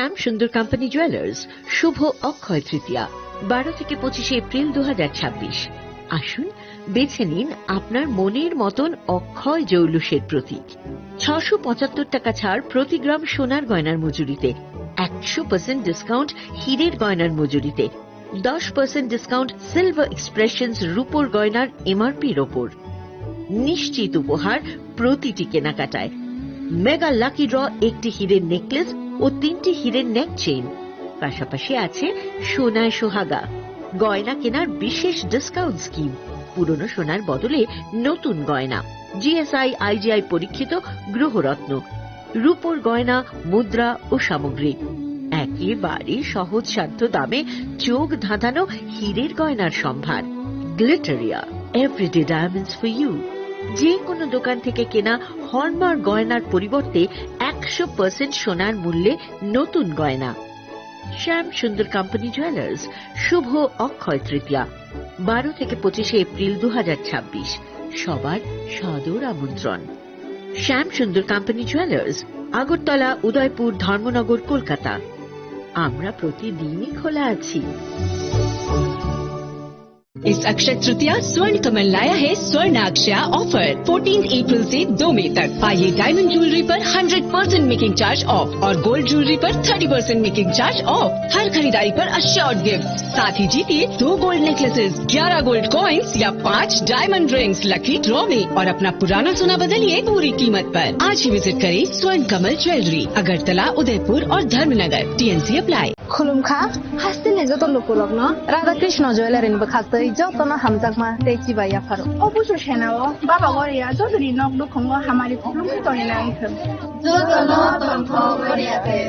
শ্যাম সুন্দর company jewellers শুভ অক্ষয় তৃতীয়া 12 থেকে 25 April 2026। আসুন বেছে নিন আপনার মনের মতন অক্ষয় জৌলুসের প্রতীক। 675 টাকা ছাড় প্রতি গ্রাম সোনার গয়নার মজুরিতে, 100% ডিসকাউন্ট হীরের গয়নার মজুরিতে, 10% ডিসকাউন্ট সিলভার এক্সপ্রেশনস রূপোর গয়নার এমআরপির ওপর। নিশ্চিত উপহার প্রতিটি কেনাকাটায়। মেগা লাকি ড্র একটি হীরের নেকলেস ও 3টি হীরের নেক চেইন, পাশাপাশি আছে সোনায় সোহাগা। গয়না কেনার বিশেষ ডিসকাউন্ট স্কিম, পুরনো সোনার বদলে নতুন গয়না, জিএসআই আইজিআই পরীক্ষিত গ্রহরত্ন, রূপোর গয়না, মুদ্রা ও সামগ্রী, একেবারে সহজসাধ্য দামে চোখ ধাঁধানো হীরের গয়নার সম্ভার। Glitteria, everyday diamonds for you. যে কোনো দোকান থেকে কেনা হলমার্ক গয়নার পরিবর্তে 100% সোনার মূল্যে নতুন গয়না। শ্যাম সুন্দর কোম্পানি জুয়েলার্স শুভ অক্ষয় তৃতীয়া 12 থেকে 25 এপ্রিল 2026। সবার সাদর আমন্ত্রণ। শ্যাম সুন্দর কোম্পানি জুয়েলার্স, আগরতলা, উদয়পুর, ধর্মনগর, কলকাতা। আমরা প্রতিদিনই খোলা আছি। इस अक्षय तृतीया स्वर्ण कमल लाया है स्वर्ण अक्षया ऑफर 14 अप्रैल से 2 मई तक। आइए डायमंड ज्वेलरी पर 100% मेकिंग चार्ज ऑफ और गोल्ड ज्वेलरी पर 30% मेकिंग चार्ज ऑफ। हर खरीदारी पर अश्योर्ड गिफ्ट, साथ ही जीतिए 2 गोल्ड नेकलेसेस, 11 गोल्ड कॉइन्स या 5 डायमंड रिंग्स लकी ड्रॉ में और अपना पुराना सोना बदलिए पूरी कीमत पर। आज ही विजिट करें स्वर्ण कमल ज्वेलरी, अगरतला, उदयपुर और धर्मनगर। TNC apply. खुलुमखा हास्तिने जत लोकलग्न राधा कृष्ण ज्वेलरी बखास्तै जतन हामजाकमा तेची बाया फारो अबुसु सेनाओ बाबा गरिया जजरी नगदु खंगो हमारी खुलुमखा तरिना आंखो जतन तन्थो गरियाते।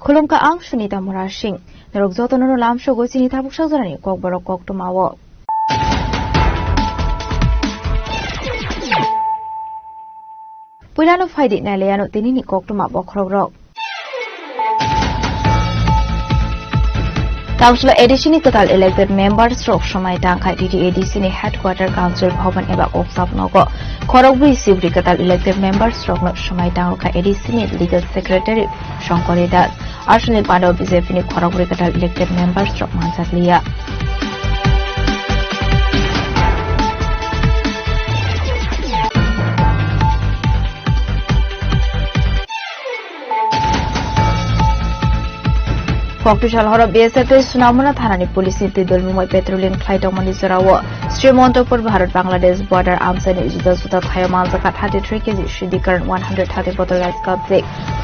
Khulumka ang sunita murashing narok jotonono lamsho gochini tabuk sajorani kokborok koktomawo Puilano faidi naleyano tinini koktoma bokrogrok Council Edisini total elected members rok somai tangkai DDADC ni headquarter council bhavan eba oksap nogo Khorogbu Sibri total elected members rok no somai tangkai ADC ni legal secretary Shankari Das Arshunil Pandau BJP ni Khorogbu total elected members rok mansakliya Koktushal horo BSF Sunamuna Thanani Police Tidul Mumbai Petroleum Flight Omani Zorawo Srimontoppur Bharat Bangladesh border arms and juda juda khayo manjaka 33 kg Shidikaran 130 bottle rice cup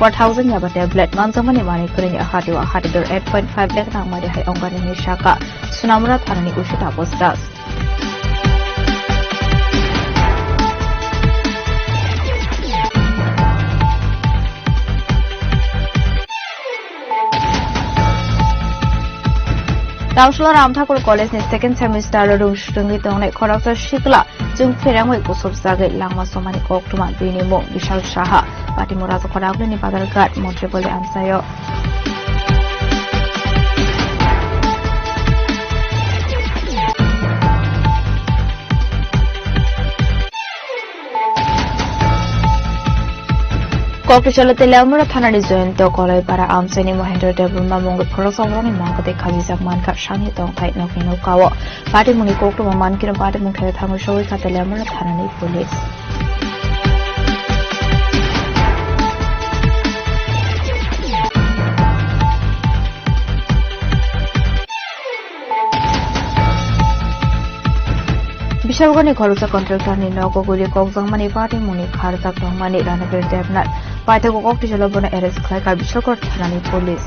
4000 yaba tablet manjamani mani kurini ahadiwa ahadidor 8.5 lakh nangmari hai ongani ni shaka Sunamuna Thanani Ushita Postas Councilor Ramthakur College ni second semester room shungi tongnai khoroksa shikla jung ferangoi kusop jagai langma somani koktuma bini mo Vishal Saha Patimura khoragli ni Badarghat Montrebole amsayo Koktushal Telamura Thanani Jointo Kolai para Amseni Mohendra Debruma Mongol Khorosawani Mangate Khajizak Manka Shani Tongtai Nokino Kawo Party Muni Koktu Mankino Party Munkhe Thamu Showi Katelamura Thanani Police Bishalgani Korosa contractor ni Nogoguli Kogzangmani party muni Khartak Dongmani Ranabir Devnat Paitako Kokti Jalabona Eres Klaika Bishalkor Thanani Police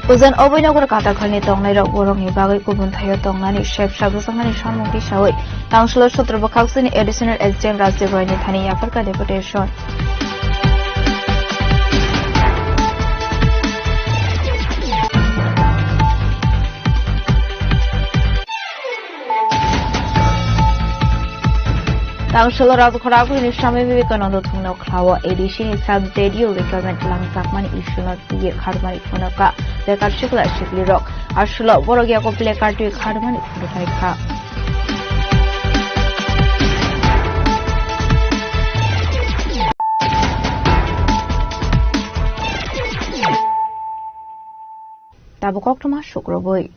Uzan Obinagar Katakhani Tongnai Roborong Bagai Kubun Thayo Tongnani Chef Shabusangani Shamungki Shawai Councillor Sutrabakaksini Additional SDM Razdevani Thani Africa Deputation Councillor Radhakaraku Swami Vivekananda Thungno Klawa Edition Sub Radio Requirement Langsakmani Ishunot Piye Kharmani Phunaka Bekar Shikla Shikli Rock Ashula Borogya Ko Play Card Kharmani Phunaka Tabukok Tuma Shukroboi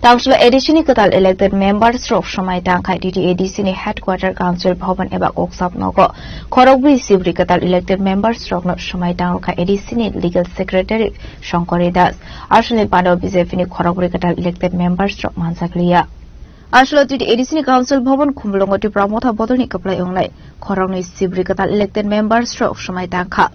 Council Edisini Katal elected members of Shamai Tangkai DDADC headquarter council Bhavan Eba Oksap Nogo Korogbi Sibri Katal elected members of Shamai Tangkai Edisini legal secretary Shankari Das Ashwini Pando Bizefini Korogbi Katal elected members of Mansakliya Ashlo DDADC council Bhavan Kumlongoti Pramotha Bodoni Kaplay Only Korogni Sibri Katal elected members of Shamai Tangka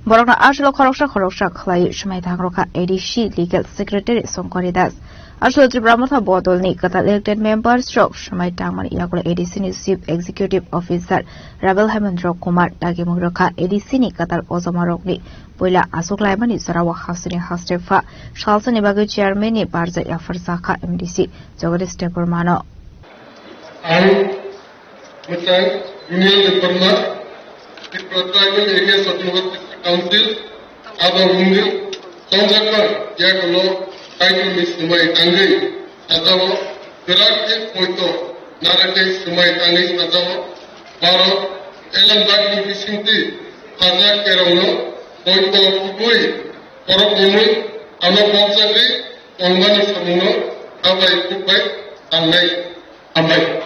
Borona Ashlo Koroksha Klai Shamai Tangroka ADC legal secretary Shankari Das Ashlo Bramotha Bodolni Katal elected members of Shamai Tangman Yakula ADC Chief Executive Officer Rabel Hemendra Kumar Dagimuroka ADC Katal Ozamarokni Boila Asuklaimani Sarawa Hasini Hastefa Shalsani Bagu Chairman Barza Yafarsaka MDC Jogadi Stepermano Union Department the Tribal Areas Autonomous Council Other Women Sonjaka Yakalo Title Miss Sumai Tangi, Azawa, Virat Poito, Narate Sumai Tangi, Azawa, Baro, Elam Daki Visinti, Hazak Kerano, Poito Pupui, Korokumi, Anaponsari, Ongani Samuno, Abai Pupai, Amai, Amai.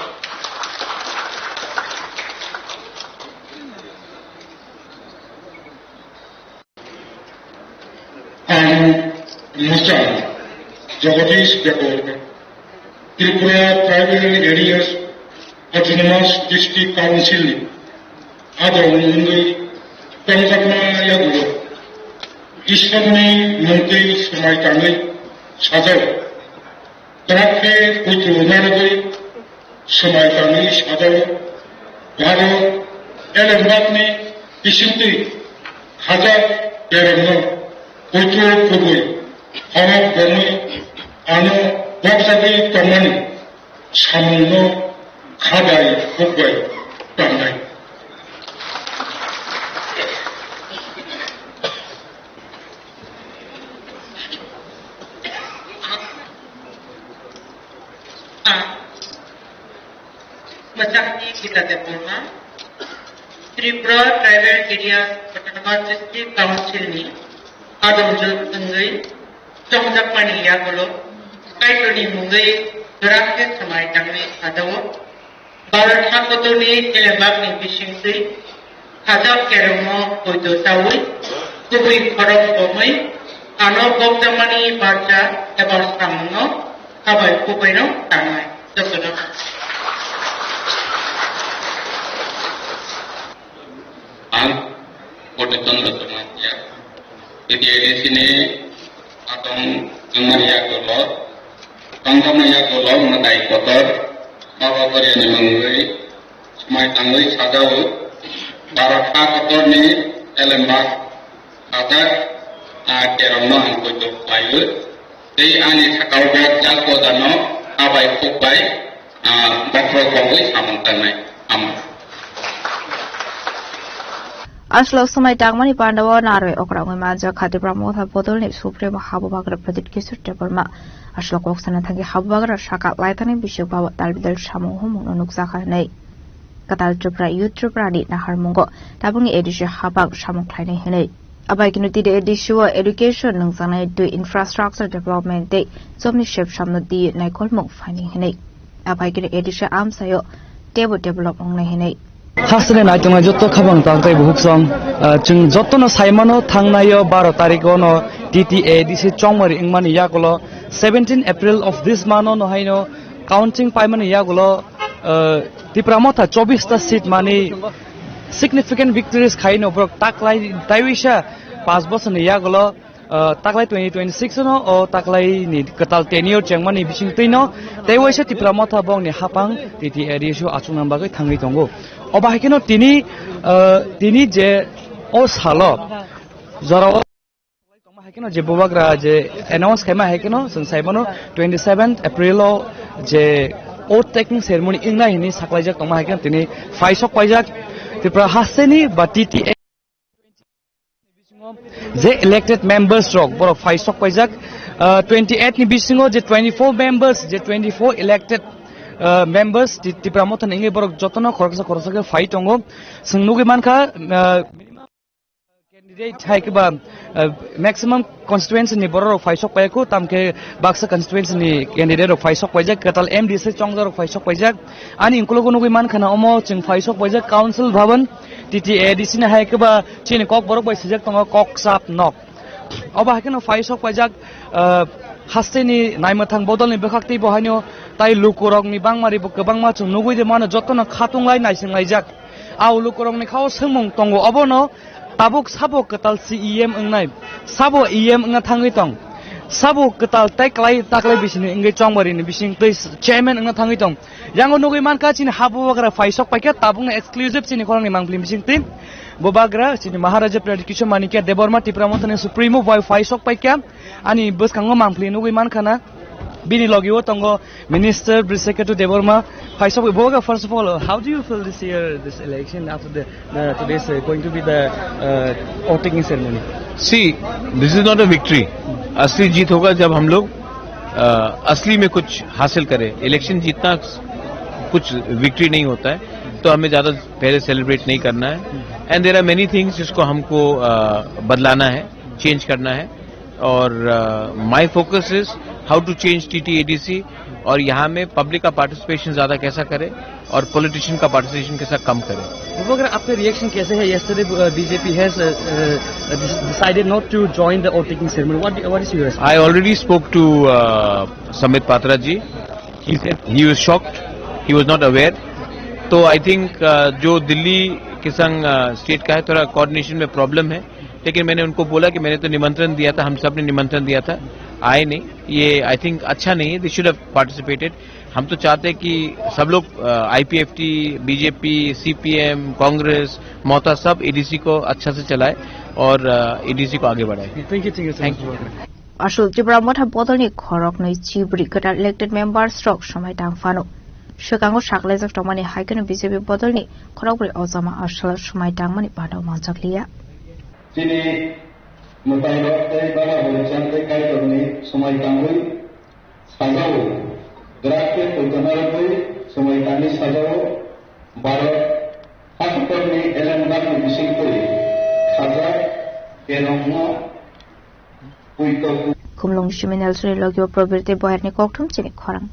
Mustan. Jagadish Jacob, Tripura Tribal Areas Autonomous District Council, Ada Mungi, Tanzakma Yagulo, Ishwani Munti Sumaitani, Sadar, Trake Putu Naragui, Sumaitani, Sadar, Garo, Elevatni, Ishinti, Hazak, Yerano, Putu Kubui. Anak kami, anak bangsa kami, samuno khadai kubai tanai. Macam ini kita terima. Tripura Tribal Areas Autonomous District Council ni ada unsur tenggai. Songjak Pani Yagulo, Kaitoni Mungai, Raket Samai Tangni Adawo, Barat Hakotoni, Elebagni Bishingsi, Hazak Keramo, Koito Sawi, Kubui Korok Bomai, Ano Bogdamani Barja, Ebar Samuno, Kabai Kubaino, Tangai, Dosono. Kodeton Dosonatia, jadi di sini Atong Maria Golor, Tangga Maria Golor mengenai kotor, bahwa berian mengenai semai tanggai sadau, baraka kotor ni elembak, ada kerana angkut bayu, jadi ani sakau baca kodano, abai kubai, bakro kongoi samantanai, amat. Ashlo Sumai Tangmani Pandawa Narwe Okrangi Maja Khati Pramotha Bodolni Supreme Habubagra Pradit Kisur Deparma Ashlo Koksana Tangi Habubagra Shaka Laitani Bishop Bawa Talbidal Shamu Humun Nuksaka Nei Katal Tripra Youth Tripra Ni Nahar Mungo Tabungi Edisha Habak Shamu Kleine Hene Abakinuti de Edishua Education Nungsana to Infrastructure Development Day Somni Shep Shamno Di Naikol Mok Finding Hene Abakinu Edisha Amsayo टेबो develop अंगनै हिनै हासने नायतों जत्तो खाबां तांताय बुहुकसं जों जत्तनो साइमानो थांनायो 12 तारिखनो TTADC चंमरि इंमानि यागलो 17 April of this month no haino counting paimani yagulo tipramota 24 ta seat mani significant victories khaino brok taklai taiwisha 5 বছর ni yagulo taklai 2026 no o taklai ni katal tenure chengmani bising tino taiwisha tipramota bong ni hapang TTADC achungan bagai thangi tongo oba hekeno tini je o salo jara हाइकेनो जे बोबाग्रा जे announce खाइमा हाइकेनो जों साइबानो 27 April जे ओट taking ceremony इंना हिनि साक्लाइजाक तमा हाइकेनो तिनि फाइसक पाइजाक तिप्रा हासेनि बा TTA जे elected members रक बर फाइसक पाइजाक 28 नि बिसिङो जे 24 members जे 24 elected members Tipra मथन इंगे बर जतन खरसा फाइट दंगो जों नुगै मानखा candidate haikeba maximum constituency ni borok faisok paiko tamke baksa constituency ni candidate faisok paijak katal MDC chongjar faisok paijak ani inkulugo nugui man khana omo chung faisok paijak council bhavan TTADC na haikeba chini kok borok bai sijak tongo kok sap nok oba haikeno faisok paijak hasteni naimathang bodol ni bekhakti bohaino tai lukurok ni bangmari bokbangma chung nugui de mano jotona khatunglai naisinglai au lukurok ni khao sengmong tongo obono tabuk sabo ketal CEM engnai sabo EM enga thangi tong sabo ketal taklai bisini engai chongmari ni bising tei chairman enga thangi tong yango nugui manka chini habu bagra faisok paika tabung na exclusive chini khorang ni mangplim bising tim bobagra chini maharaja pradikisho manikia deborma tipramontane supremo boy faisok paika ani buskango mangpli nugui manka na bini logiwo tongo minister brisekatu deborma faisok boga first of all how do you feel this year this election after today's going to be the voting ceremony see this is not a victory असली जीत होगा जब हम लोग असली में कुछ हासिल करें इलेक्शन जीतना कुछ विक्ट्री नहीं होता है तो हमें ज्यादा पहले सेलिब्रेट नहीं करना है and there are many things जिसको हमको बदलाना है चेंज करना है और my focus is how to change TTADC और यहाँ में पब्लिक का पार्टिसिपेशन ज्यादा कैसा करे और पॉलिटिशियन का पार्टिसिपेशन कैसा कम करे अगर आपका रिएक्शन कैसे है yesterday BJP has decided not to join the voting ceremony what is your response I already spoke to Samit Patra ji he said he was shocked he was not aware तो I think जो दिल्ली के संग state का है थोड़ा coordination में problem है लेकिन मैंने उनको बोला कि मैंने तो निमंत्रण दिया था हम सब ने निमंत्रण दिया था आए नहीं ये आई थिंक अच्छा नहीं है दे शुड हैव पार्टिसिपेटेड हम तो चाहते हैं कि सब लोग IPFT BJP CPM Congress Mohta सब ADC को अच्छा से चलाए और ADC को आगे बढ़ाए thank you Ashul Tripura Motha Bodolni Khorok Noi Chibri Katar elected members Strok Shomai Dangfano Shukango Shaklezak Tomani Haikano BJP Bodolni Khorokri Ozama Ashul Shomai Dangmani Bado Manjaklia Chini Mutaibak Tay Bala Holichang Tay Kai Torni Somai Tangui Sajao Grakte Kultanarapui Somai Tangi Sajao Baro Hakutorni Elan Bakni Bisingpuri Sajak Kerongno Kumlong Shiminal Sri Logio Probirte Boyarni Koktum Chini Khorang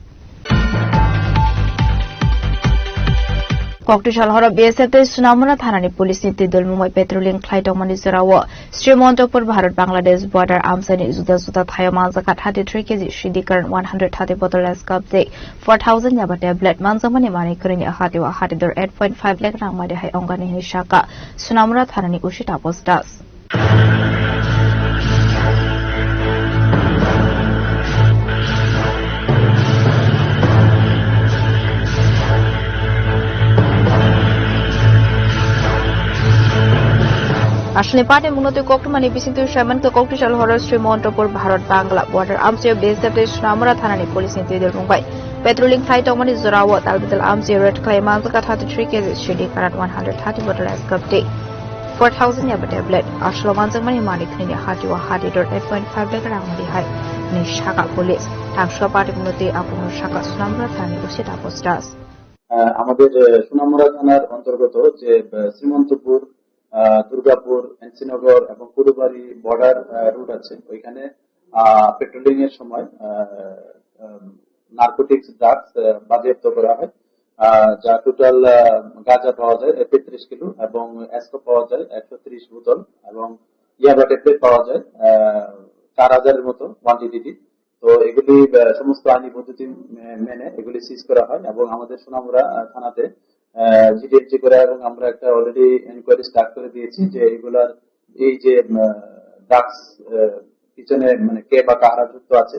Koktushal Horo BSF Sunamuna Thanani Police Niti Dulmumai Petroling Klaitomani Zurawo Srimontopur Bharat Bangladesh border Amsani Zuda Thayomanzakat 33 kg Shidikaran 130 bottle as cup day 4,000 yaba tablet Manzamani Mani Kurini Ahatiwa Hatidur 8.5 lakh Ramadi Hai Ongani Shaka Sunamuna Thanani Ushita Postas আসলে পাটে মূলত কোকটুমানি বিসিত শামান কে কোকটুশাল হরস Srimantapur Bharat Bangla border আমসে বেসতে সুনামরা থানানি পুলিশ নিতেদল মুম্বাই পেট্রোলিং ফ্লাইট অমনি জরাও তালবিদল আমসে রেড ক্লাই মানজকা 33 কেজি শিডি কারাট 130 bottle as cup day 4000 yaba tablet আসলে মানজমানি মালিক নিনি হাটিওয়া হাটিডর 8.5 লাখ রামদি হাই নি শাখা পুলিশ টাকশা পাটে মূলত আপন শাখা সুনামরা থানানি উচিত আপোস্টাস আমাদের সুনামরা থানার অন্তর্গত যে শ্রীমন্তপুর দুর্গাপুর এনসিনগর এবং কুড়ুবাড়ি বর্ডার রুট আছে ওইখানে পেট্রোলিং এর সময় নারকোটিক্স ড্রাগস বাজেয়াপ্ত করা হয় যা টোটাল গাঁজা পাওয়া যায় 33 কিলো এবং অ্যাসকো পাওয়া যায় 130 বোতল এবং ইয়াবা ট্যাবলেট পাওয়া যায় 4000-এর মতো কোয়ান্টিটি। তো এগুলি সমস্ত আইনি পদ্ধতি মেনে এগুলি সিজ করা হয় এবং আমাদের সোনামুড়া থানাতে জিডিএমজি করে এবং আমরা একটা অলরেডি এনকোয়ারি স্টার্ট করে দিয়েছি যে এগুলার এই যে ড্রাগস পিছনে মানে কে বা কারা যুক্ত আছে।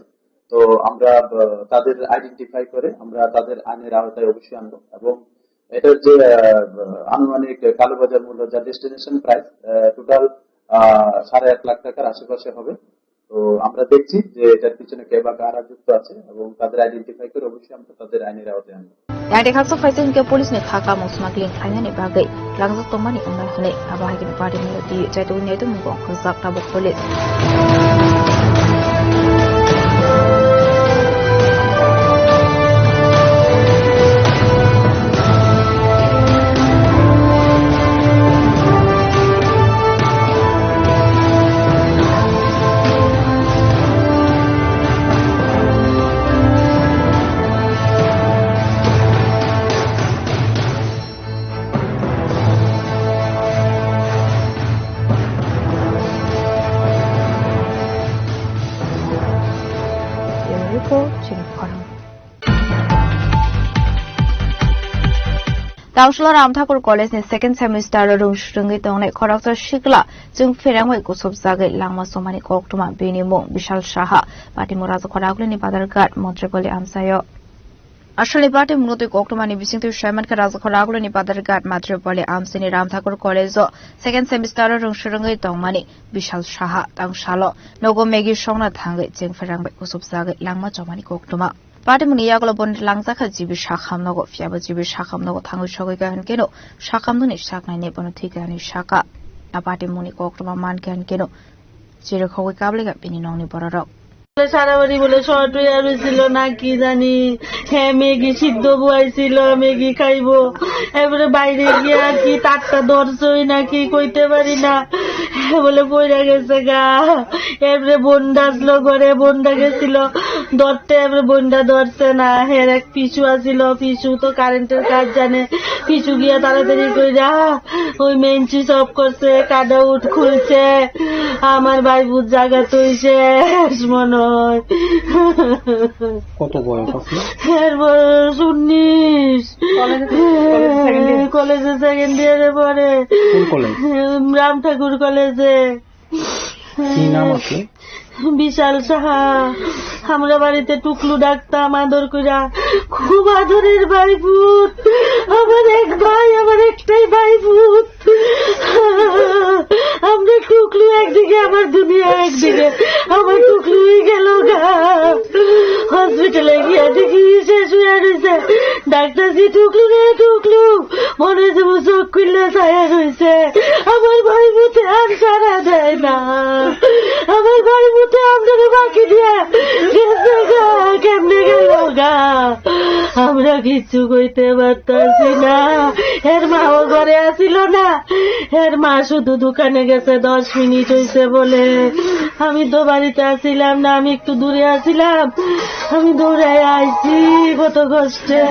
তো আমরা তাদের আইডেন্টিফাই করে আমরা তাদের আইনের আওতায় অবশ্যই আনবো এবং এটার যে আনুমানিক কালোবাজার মূল্য যা ডেস্টিনেশন প্রাইস টোটাল 1.5 লাখ টাকার আশেপাশে হবে। তো আমরা দেখছি যে এটার পিছনে কে বা কারা যুক্ত আছে এবং তাদের আইডেন্টিফাই করে অবশ্যই আমরা তাদের আইনের আওতায় আনবো। Yang khaksa faising ke polis ni khaka mo smuggling khanya ni bagai langzak tomani umai hane abah hagin party melodi jaitu ne tu mungko khazak tabuk polis Taushla Ram Thakur College ni second semester rung shrungi tongne khoraksa shikla jung ferangwai kusop zagai langma somani koktuma binimung Bishal Shaha Pati Muraza Khorakuli ni Badargat Montreboli Amsayo Ashali Pati Munuti Koktumani Bisingtu Shaman Karaza Khorakuli ni Badargat Montreboli Amsini Ram Thakur College second semester rung shrungi tongmani Bishal Shaha Tangshalo Nogo Megi Shongna Thangai jung ferangwai kusop zagai langma somani koktuma Pati Muniagolo Bon Langzaka Jibi Shakam Nogo Fiaba Jibi Shakam Nogo Tangu Shoga and Keno Shakam Nuni Shakna Nebonotika and Shaka Apati Muni Koktuma Mankan Keno Jericho Kabli Pininoni Bororo সারাবাড়ি বলে short হয়ে রয়েছিল না কি জানি হ্যাঁ Maggi সিদ্ধ বুয়াইছিল Maggi খাইবো এবারে বাইরে গিয়ে আর কি তারটা ধরছই নাকি কইতে পারি না বলে পইরা গেছে গা এবারে বন্ডা আসলো ঘরে বন্ডা গেছিল ধরতে এবারে বন্ডা ধরছে না হের এক পিছু আসিল পিছু তো কারেন্টের কাজ জানে পিছু গিয়া তাড়াতাড়ি কইরা ওই মেন সুইচ অফ করছে কাটা উঠ খুলছে আমার ভাই বুঝ জায়গা তৈছে মনে কত বয়স আপনার? এর বয়স 19 কলেজে সেকেন্ড ইয়ারে পড়ে রাম ঠাকুর কলেজে। কি নাম আছে? বিশাল সাহা। আমরা বাড়িতে টুকলু ডাকতাম আদর কইরা, খুব আদরের ভাই ভূত আমার এক ভাই, আমার একটাই ভাই ভূত। আমরা টুকলু একদিকে আমার দুনিয়া একদিকে, আমার টুকলুই গেল গা। হসপিটালে গিয়ে দেখি শেষ হয়ে রয়েছে, ডাক্তার জি টুকলু রে টুকলু, মনে হচ্ছে চোখ খুললে ছায়া রয়েছে। আমার ভাই ভূতে আর সারা দেয় না, আমার ভাই ভূতে আপনার বাকি দিয়ে গেছে গা, কেমনে গেল গা আমরা কিচ্ছু কইতে পারতাছি না। এর মাও ঘরে আসিল না, এর মা শুধু দোকানে গেছে 10 মিনিট হয়েছে বলে। আমি তো বাড়িতে আসিলাম না, আমি একটু দূরে আসিলাম, আমি দৌড়াই আইছি কত কষ্টে।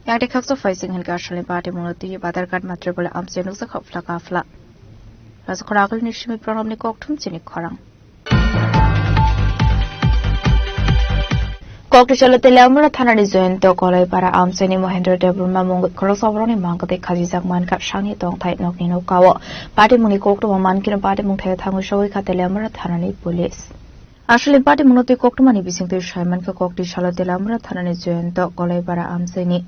Yang khaksa faising han Ashali Pati Munuti Badargat Montreboli Amsenu sa khafla kafla Raz Khorakul ni Shimi Pronom ni Koktum Chini Khorang Koktu Chalo Telamura Thanani Jointo Kolai Para Amseni Mohendra Debruma Mungut Khorosavroni Mangate Khajizak Mankat Shangi Tong Thai Nok Nino Kawo Pati Muni Koktu Mankin Pati Mungthai Thangu Showi Ka Telamura Thanani Police Ashali Pati Munuti Koktumani Bisingtu Shaiman Ka Koktu Chalo Telamura Thanani Jointo Kolai Para Amseni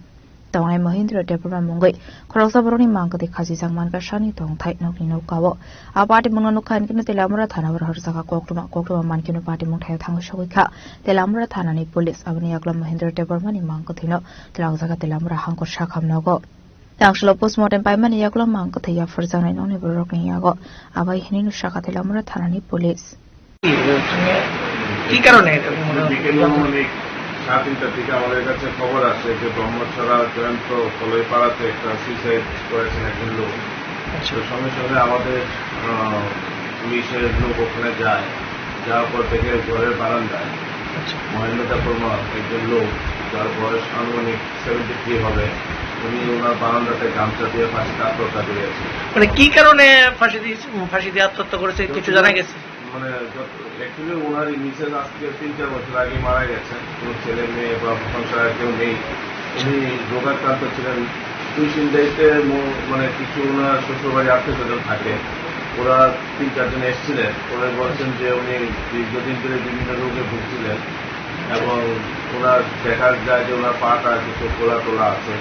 Tongai Mohendra Debruma Mungai Khorosavroni Mangate Khajizak Mankat Shangi Tong Thai Nok Nino Kawo Apati Munonu Khan Kinu Telamura Thanawar Horsaka Koktuma Mankinu Pati Mungthai Thangu Showi Ka Telamura Thanani Police Abani Yakla Mohendra Debrumani Mangkathino Telangzaka Telamura Hangkor Shakham Nogo Tangshlo postmortem Paimani Yakla Mangkathaya Furzanai Noni Borokni Yago Abai Hininu Shaka Telamura Thanani Police কি কারণে এটা সাত-তিনটা থেকে আমাদের কাছে খবর আসে যে ব্রহ্মছড়া জয়ন্ত কলইপাড়াতে একটা সুইসাইড করেছেন একজন লোক। সঙ্গে সঙ্গে আমাদের পুলিশের লোক ওখানে যায়, যাওয়ার পর থেকে ঘরের বারান্দায় মহেন্দ্র দাপরমা একজন লোক যার বয়স আনুমানিক 73 হবে, উনি ওনার বারান্দাতে গামছা দিয়ে ফাঁসিতে আত্মহত্যা করেছে। মানে কি কারণে ফাঁসি দিয়ে আত্মহত্যা করেছে কিছু জানা গেছে? মানে অ্যাকচুয়ালি ওনার মিসেস আজকে 3-4 বছর আগে মারা গেছেন, কোনো ছেলে মেয়ে বা সংসার কেউ নেই। উনি রোগাক্রান্ত ছিলেন। দুশ্চিন্তাইতে মানে কিছু ওনার শ্বশুরবাড়ি আত্মীয়স্বজন থাকে, ওরা 3-4 জন এসেছিলেন। ওরা বলছেন যে উনি দীর্ঘদিন ধরে বিভিন্ন রোগে ভুগছিলেন এবং ওনার দেখা যায় যে ওনার পাটা কিছু খোলা টোলা আছে।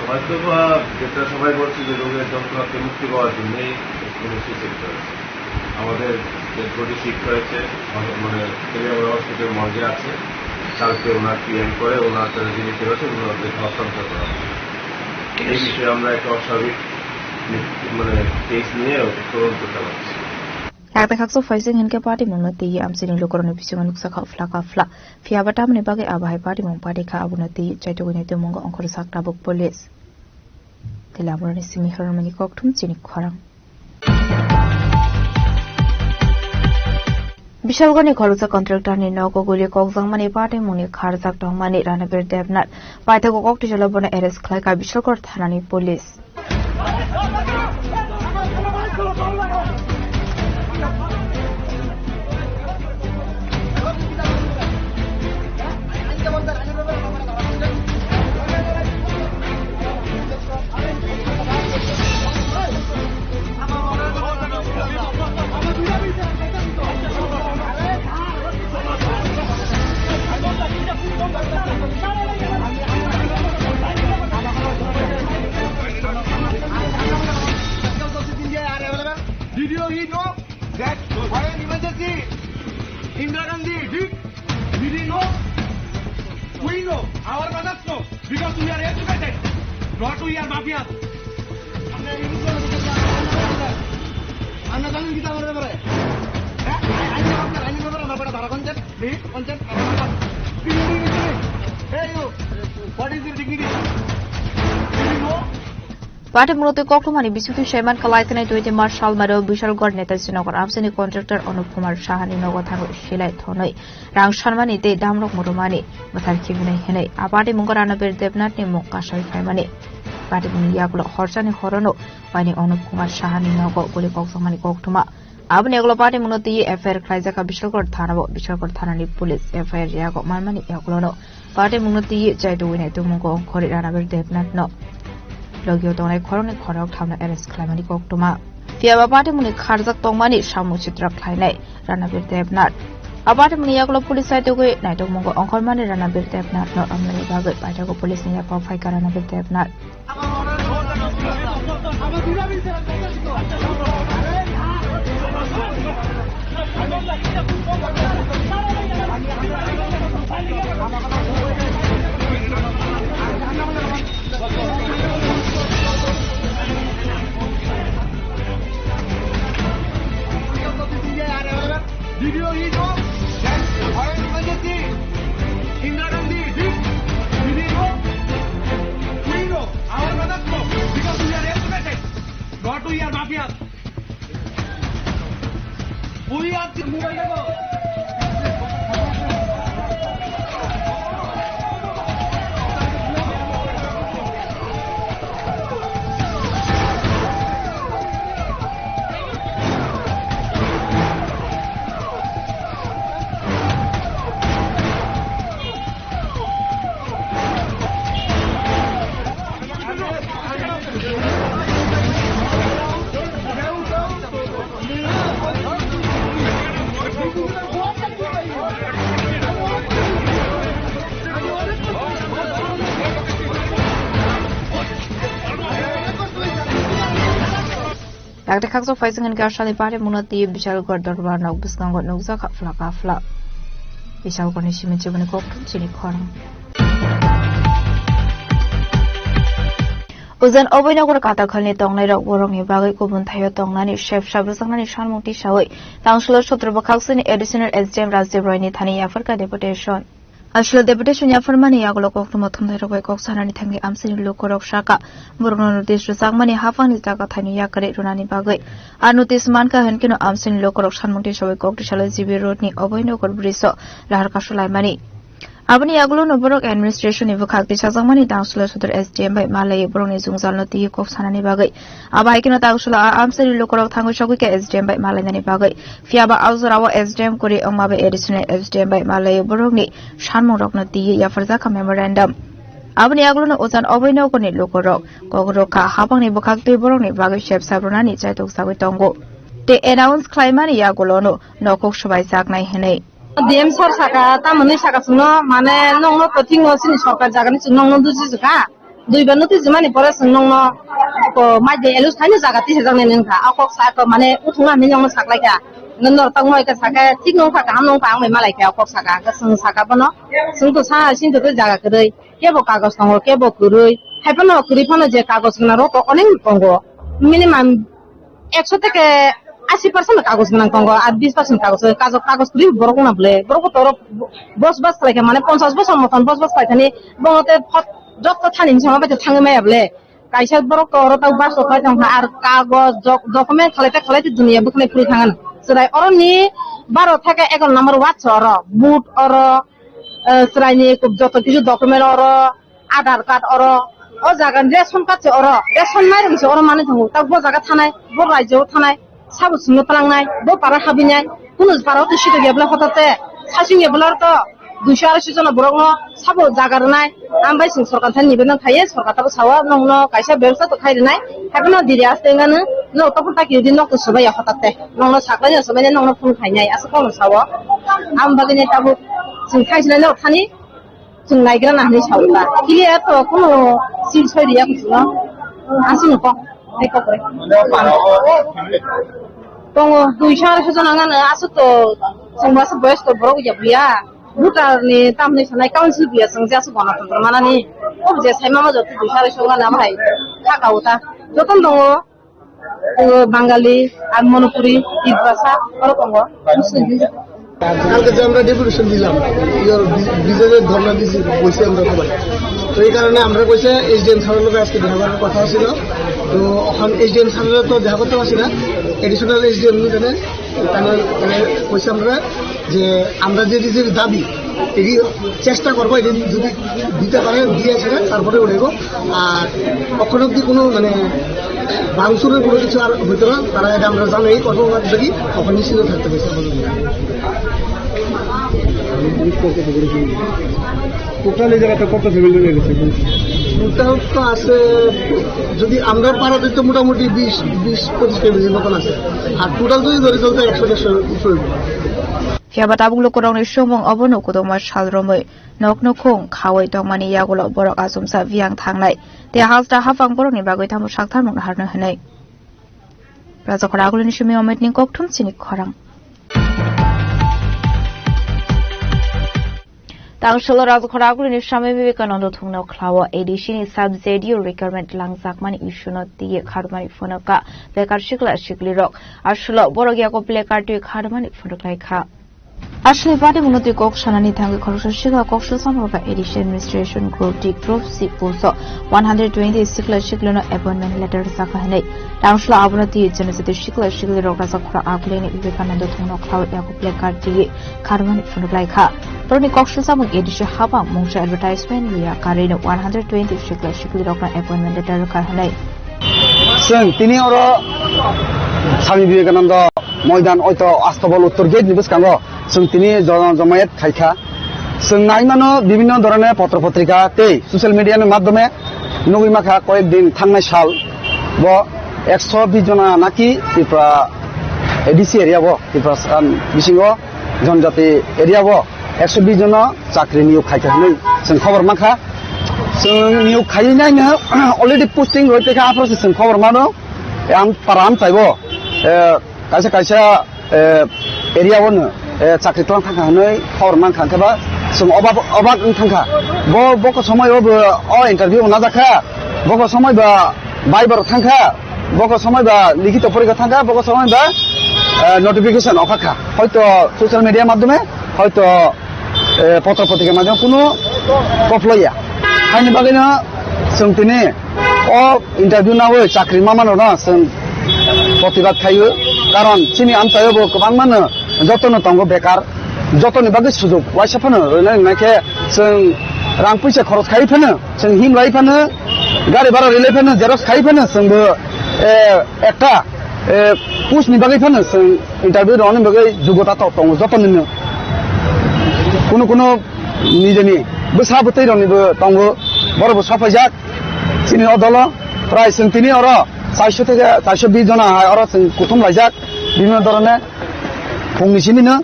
হয়তো বা যেটা সবাই বলছে যে রোগের যন্ত্রণা থেকে মুক্তি পাওয়ার জন্যই উনি সুইসাইড করেছে। আমাদের বডি শিফট হয়েছে, মানে হসপিটাল মর্গে আছে। কালকে ওনার পিএম করে ওনার যিনি ফেরত ওনাদের হস্তান্তর করা হবে। এই বিষয়ে আমরা একটা অস্বাভাবিক মানে কেস নিয়ে তদন্ত চালাচ্ছি। Yakta kakso faising hinke party mong nati amsini lokorone pisungan nuksa ka fla fiaba tamne bage abahai party mong party ka abunati chaito ginete mong onkor sakta buk police telamurani simi harmani koktum chini khorang বিশালগড়ে খরচা contractor নি নগগুলি কক্সবাংমানি party মুনি খারজাক টহমানি রানাবের দেবনাথ পাইথাগো ককটি জলবনে এরেস্ট খাইকা বিশালগড় থানানি police Did you know that why an emergency? Indira Gandhi did. We didn't know. We know. Our brothers know. Because we are educated. Not we are mafias. What is your dignity? Did you know? Party মূলত কক্সবাংমানি বিশুদ্ধ সেমান কালাইতেনে দুইটি martial মারো বিশালগড় নেতা Srinagar আমসেনি contractor Anup Kumar Sahani নগদ থানো সেলাই থনই রাং সানমানিতে দামরক মুরুমানি মাথার খিবুনাই হেনাই আপাটি মুঙ্গর আনবের দেবনাথনি মুখ কাশাই ফাইমানি party মুনি ইয়াগুলো হরসানি হরনো পাইনি অনুপ কুমার সাহানি নগ বলে কক্সবাংমানি কক্টুমা আবনি এগুলো পার্টি মূলত এফআইআর খাইজাকা বিশালগড় থানানি পুলিশ এফআইআর ইয়াগো মানমানি ইয়াগুলো পার্টি মূলত চাইটো উইনাই তুমুঙ্গ অঙ্করি রানাবের দেবনাথ ন লগিও দংনাই খরনে খরক থামনা এরেস্ট খাইমানি কক্টুমা ফিয়াবা পার্টি মুনি খারজাক তংমানি সামু চিত্র খাইনাই রানাবের দেবনাথ আপাটি মুনি ইয়াগুলো পুলিশ সাইতগৈ নাইটক মঙ্গ অঙ্করমানি রানাবের দেবনাথ ন আমনানি বাগৈ পাইটাগো পুলিশ নিয়া পাফাইকা রানাবের Debnath Did you know that why an emergency? Indira Gandhi did. We didn't know. We know. Our brothers know. Because we are educated. Not we are mafias. We are the mobile. Yakta kakso faising hinke ashali party munati biশালগড় দরবার knock বিসকাঙ্গ নকজা কাফলা Bishalgarh নিশিমে জীবনে কক্টুম চিনি খরং Uzan Obinagor Katakhalni Tongnai Rok Borongni Bagai Kubun Thayo Tongnani Chef Shabasangani Shanmukti Shawai Tangshlo Shotrobakaksini Additional SDM Rajdev Roy ni Thani Africa Deputation Ashlo Deputation Yafarmani Yaglo Koktumo Thonai Rok Koksanani Thangi Amsini Lokorok Shaka Murno Dish Sangmani Hafani Taka Thani Yakare Runani Bagai Anutis Manka Henkino Amsini Lokorok Shanmukti Shawai Kokti Shalai Zibi Road ni Obinagor Briso Lahar Kashalai Mani Aboni yagulo no borok administration ibu khakti chajangmani tangsulo sudur SDM bai malai boroni jungjalno ti kok sanani bagai abai kino tangsulo amsari lokorok thangu shogike SDM bai malai nani bagai fiaba auzurawo SDM kori ongmabe additional SDM bai malai borokni shanmung rokno ti yafarja ka memorandum aboni yagulo no ojan obaino koni lokorok kogro ka habangni bukhakti borokni bagai shep sabrunani chaitok sabai tongo te announce claimani yagulo no nokok shobai saknai henei DM সর সাকা তামনি সাকা শুনো মানে নং তো ঠিক নছিনি সরকার জায়গানি নং দুজি জুকা দুইবার নতি জমানি পরে নং তো মাই দে এলুস থাইনি জায়গাতি হেজাংনি নংখা আকক সাকা মানে উঠুনানি নং সাকলাইকা নন্দর তং মইকা সাকা ঠিক নং সাকা হাম নং পাং মে মালাইকা আকক সাকা গসং সাকা বনো সুং তো সা সিন তো জায়গা কই কেবো কাগজ নং কেবো কুরুই হাইপনো কুরি ফনো যে কাগজ না রো তো অনেক পঙ্গ মিনিমাম 100 থেকে 80% কাগজ বানাং কঙ্গ আর 20% কাগজ করি বড় কোনা বলে বড় তোর বস খাইকে মানে 50 বছর মতন বস খাইখানি বঙতে যত থানি সমাবে থাঙ্গে মায়া বলে কাইসা বড় তোর তাও বাস খাই থাং আর কাগজ ডকুমেন্ট খালাইতে দুনিয়া বকনে পুরি থাঙ্গান সরাই অরনি 12 থেকে 11 নম্বর ওয়াচ অর বুট অর সরাইনি যত কিছু ডকুমেন্ট অর আধার কার্ড অর ও জায়গা রেশন কাছে অর রেশন নাই রংছে অর মানে থাঙ্গো তাও বড় জায়গা থানায় বড় রাজ্য থানায় সাবু সুনো তালাংনাই বো পারা হাবিনাই কোন পারাও তো শিখে গেবলা হঠাতে সাসিং গেবলার তো 200-250 জন বরং সাবু জাগারনাই আমবাই সিং সরকার থান নিবেদন খাইয়ে সরকার তাবো সাওয়া নংন কাইসা ব্যবস্থা তো খাইরনাই হাবনা দিরে আসতেগানো নো তো পটা কি দিন নকো সবাই হঠাতে নংন সাকলাই সবাই নংন ফোন খাইনাই আসে কোন সাওয়া আমবাগিনে তাবো সিং খাইছিনা নো থানি जों नायग्रा नाहनि सावला किलिया तो कोनो सिल सरिया कुनो आसिन को देखो करे दङ 200 জন आङानो आसुतो जोंबासो बयस्क बरग याबिया भुटाननि तामनि सानाय काउन्सिल बिया जों जासो गणतन्त्र मानानि अबजे साइमामा जत 200 गाना भाइ थाकाउता जतन दङ बांगाली আর মণিপুরি তিব্রাসা ওরকম মুসলিম কালকে যে আমরা ডেপুটেশন দিলাম বিজেপির ধর্ণা দিয়েছি বসে আমরা সবাই তো এই কারণে আমরা কইছে এইচডিএম স্যারের লোক আজকে দেখা করার কথা ছিল তো এখন এইচডিএম স্যারের তো দেখা করতে পারছি না এডিশনাল এইচডিএম মানে কইছে আমরা যে আমরা যে দাবি এটি চেষ্টা করবো এটি যদি দিতে পারে দিয়েছে তারপরে উঠেব আর কখন অব্দি কোনো মানে ভাঙচুরের কোনো কিছু আর হইতো না তারা এটা আমরা জানি কর্মকার যদি তখন নিশ্চিত থাকতে পেরেছে টোটাল এই জায়গাটা কত ফ্যামিলি হয়ে গেছে টোটাল তো আছে যদি আমরা পাড়াতে তো মোটামুটি 20-25 ফ্যামিলির মতন আছে আর টোটাল যদি ধরে চলতে 100-150 Fiaba tabung lokorong ni shumong abono kudoma shalromoi noknokong khawai tongmani yagulo borok asumsa viang thangnai te halsta hafang borok ni bagoi tamu sakthar mung harno hanai Prajakora agulini shumi ometning kokthum chinik khorang Tangshalo Rajakora agulini Swami Vivekananda thungno khlawa edishini subsidio requirement langjakmani issue tiye kharmani phonoka bekar shikla shiklirok ashlo borok yago plekar tu kharmani phonoklai kha Ashley Badi Munoti Kok Shanani Tangi Korshika Kokshu Samova Edition Administration Group D Group C Puso 120 Sikla Shiklano appointment letter Sakahane Downshla Abunati Genesis Shikla Shikli Rokasakra Agleni Vivekananda Thungno Klaw Yakuple Karti Karman Funuklaika Tony Kokshu Samuk Edition Haba Mungsha advertisement via Karina 120 Shikla Shikli Roka appointment letter Kahane Sing Tini Oro Swami Vivekananda Moidan Oito Astobol Uttor Gate Nibuskango जों तिनी जमायत खाइखा जों नाइमानो विभिन्न धरने पत्र पत्रिका ते social media नि माध्यमे नगै माखा कयेक दिन थांनाय साल ब 120 जना नाकि त्रिपुरा एडिसि एरिया ब त्रिपुरा बिसिङो जनजाति एरिया ब 120 जना चाकरि नियोग खाइखा नै जों खबर माखा जों नियोग खाइनायनो अलरेडी पोस्टिं होइतेखा आप्रसे जों खबर मानो आम पाराम चाइबो कायसा कायसा एरिया बनो চাকরি তো থাকা হই খবর মান খানখাবা जों অবাক থাকা বক সময় অ ইন্টারভিউ না জাখা বক সময় বা বাইবার থাকা বক সময় বা লিখিত পরীক্ষা থাকা বক সময় বা নোটিফিকেশন অখাখা হয়তো সোশ্যাল মিডিয়ার মাধ্যমে হয়তো পত্র পত্রিকার মাধ্যমে কোনো কফলইয়া হাইনি বাগিনা जों তিনি অ ইন্টারভিউ না হই চাকরি মামানো না जों প্রতিবাদ খাইও কারণ চিনি আমতায়বো গোबां मानो যতন দङ बेकार যতनि बागै सुजुग वाइसाफोरनो ओरैनो जों रां फैसा खरस खायैफोरनो जों हिन लायैफोरनो गारि भारा रेलायफोरनो जेरक्स खायैफोरनो जोंबो একটা पुसनि बागैफोरनो जों इन्टारभिउ दंनि बागै जुगता दं जतननिनो কোনো নিজেनि बोसा बोतै रनिबो दंबो बरबो सफायजाक जोंनि अदल प्राय जों तिनि अर 400 থেকে 420 जना अर जों कुटुम लायजाक বিভিন্ন ধরনের फंनैसोनिनो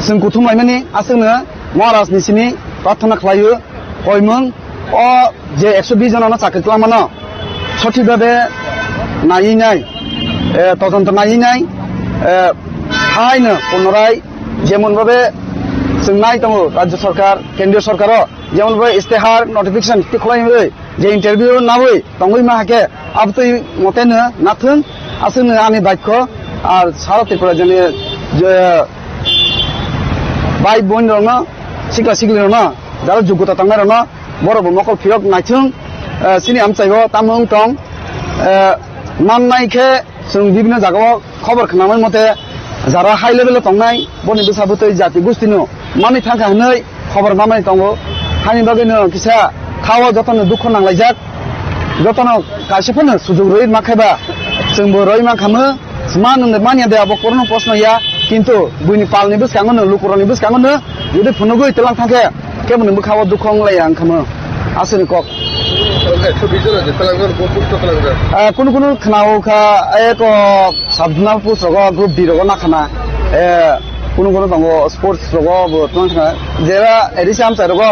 जों कुटुम लायनानै आसोंनो महाराजनिसिनि प्रार्थना खालायो कयमों जे 120 जनानो साख्रि खालामनो सঠিকভাবে नायैनाय তদন্ত नायैनाय थायनो पुनराय যেমনভাবে जों नाय दङ राज्य सरकार केन्द्रीय सरकारो যেমনভাবে इस्तेहार नटिफिकेशन खालामो जे इन्टारभिउ नावै दङै माहाके आबतै मतेनो नाथों आसोंनो आंनि बाक्य আর সারা ত্রিপুরা জেনে ভাই বোন রङ सिख्ला सिख्लि रङ যারা যোগ্যতা थांनाय रङ बरबो मकल फिरक नायथों सिनि आमचाइगो तामुं दं माननायखे जों বিভিন্ন জায়গায় खबर खोनानाय मते যারা हाई लेभेलाव थांनाय बनि बैसाबुतै जाति गोष्ठीनो मानि थाखा हनै खबर मामाय दङ हानि बागैनो किसा थावा जतन दुख नांलायजाक जतन गासिफोरनो सुजुग रयै माखायबा जोंबो रयै माखामो मानोनो मानिया दे आबो करनो प्रश्न या किन्तु बुनि पालनि बसकाङनो लुकुरनि बसकाङनो जुदि फुनुगै तेलां थांखे केमनो बखाव दुखंलाय आंखामो आसनि कक কোনো খানাওখা এক সাবধান পুস্তক গ্রুপ ডি রগ নাখানা কোনো দङ স্পোর্টस রগ थांखाना जेरा एडिसि आमचाइ रग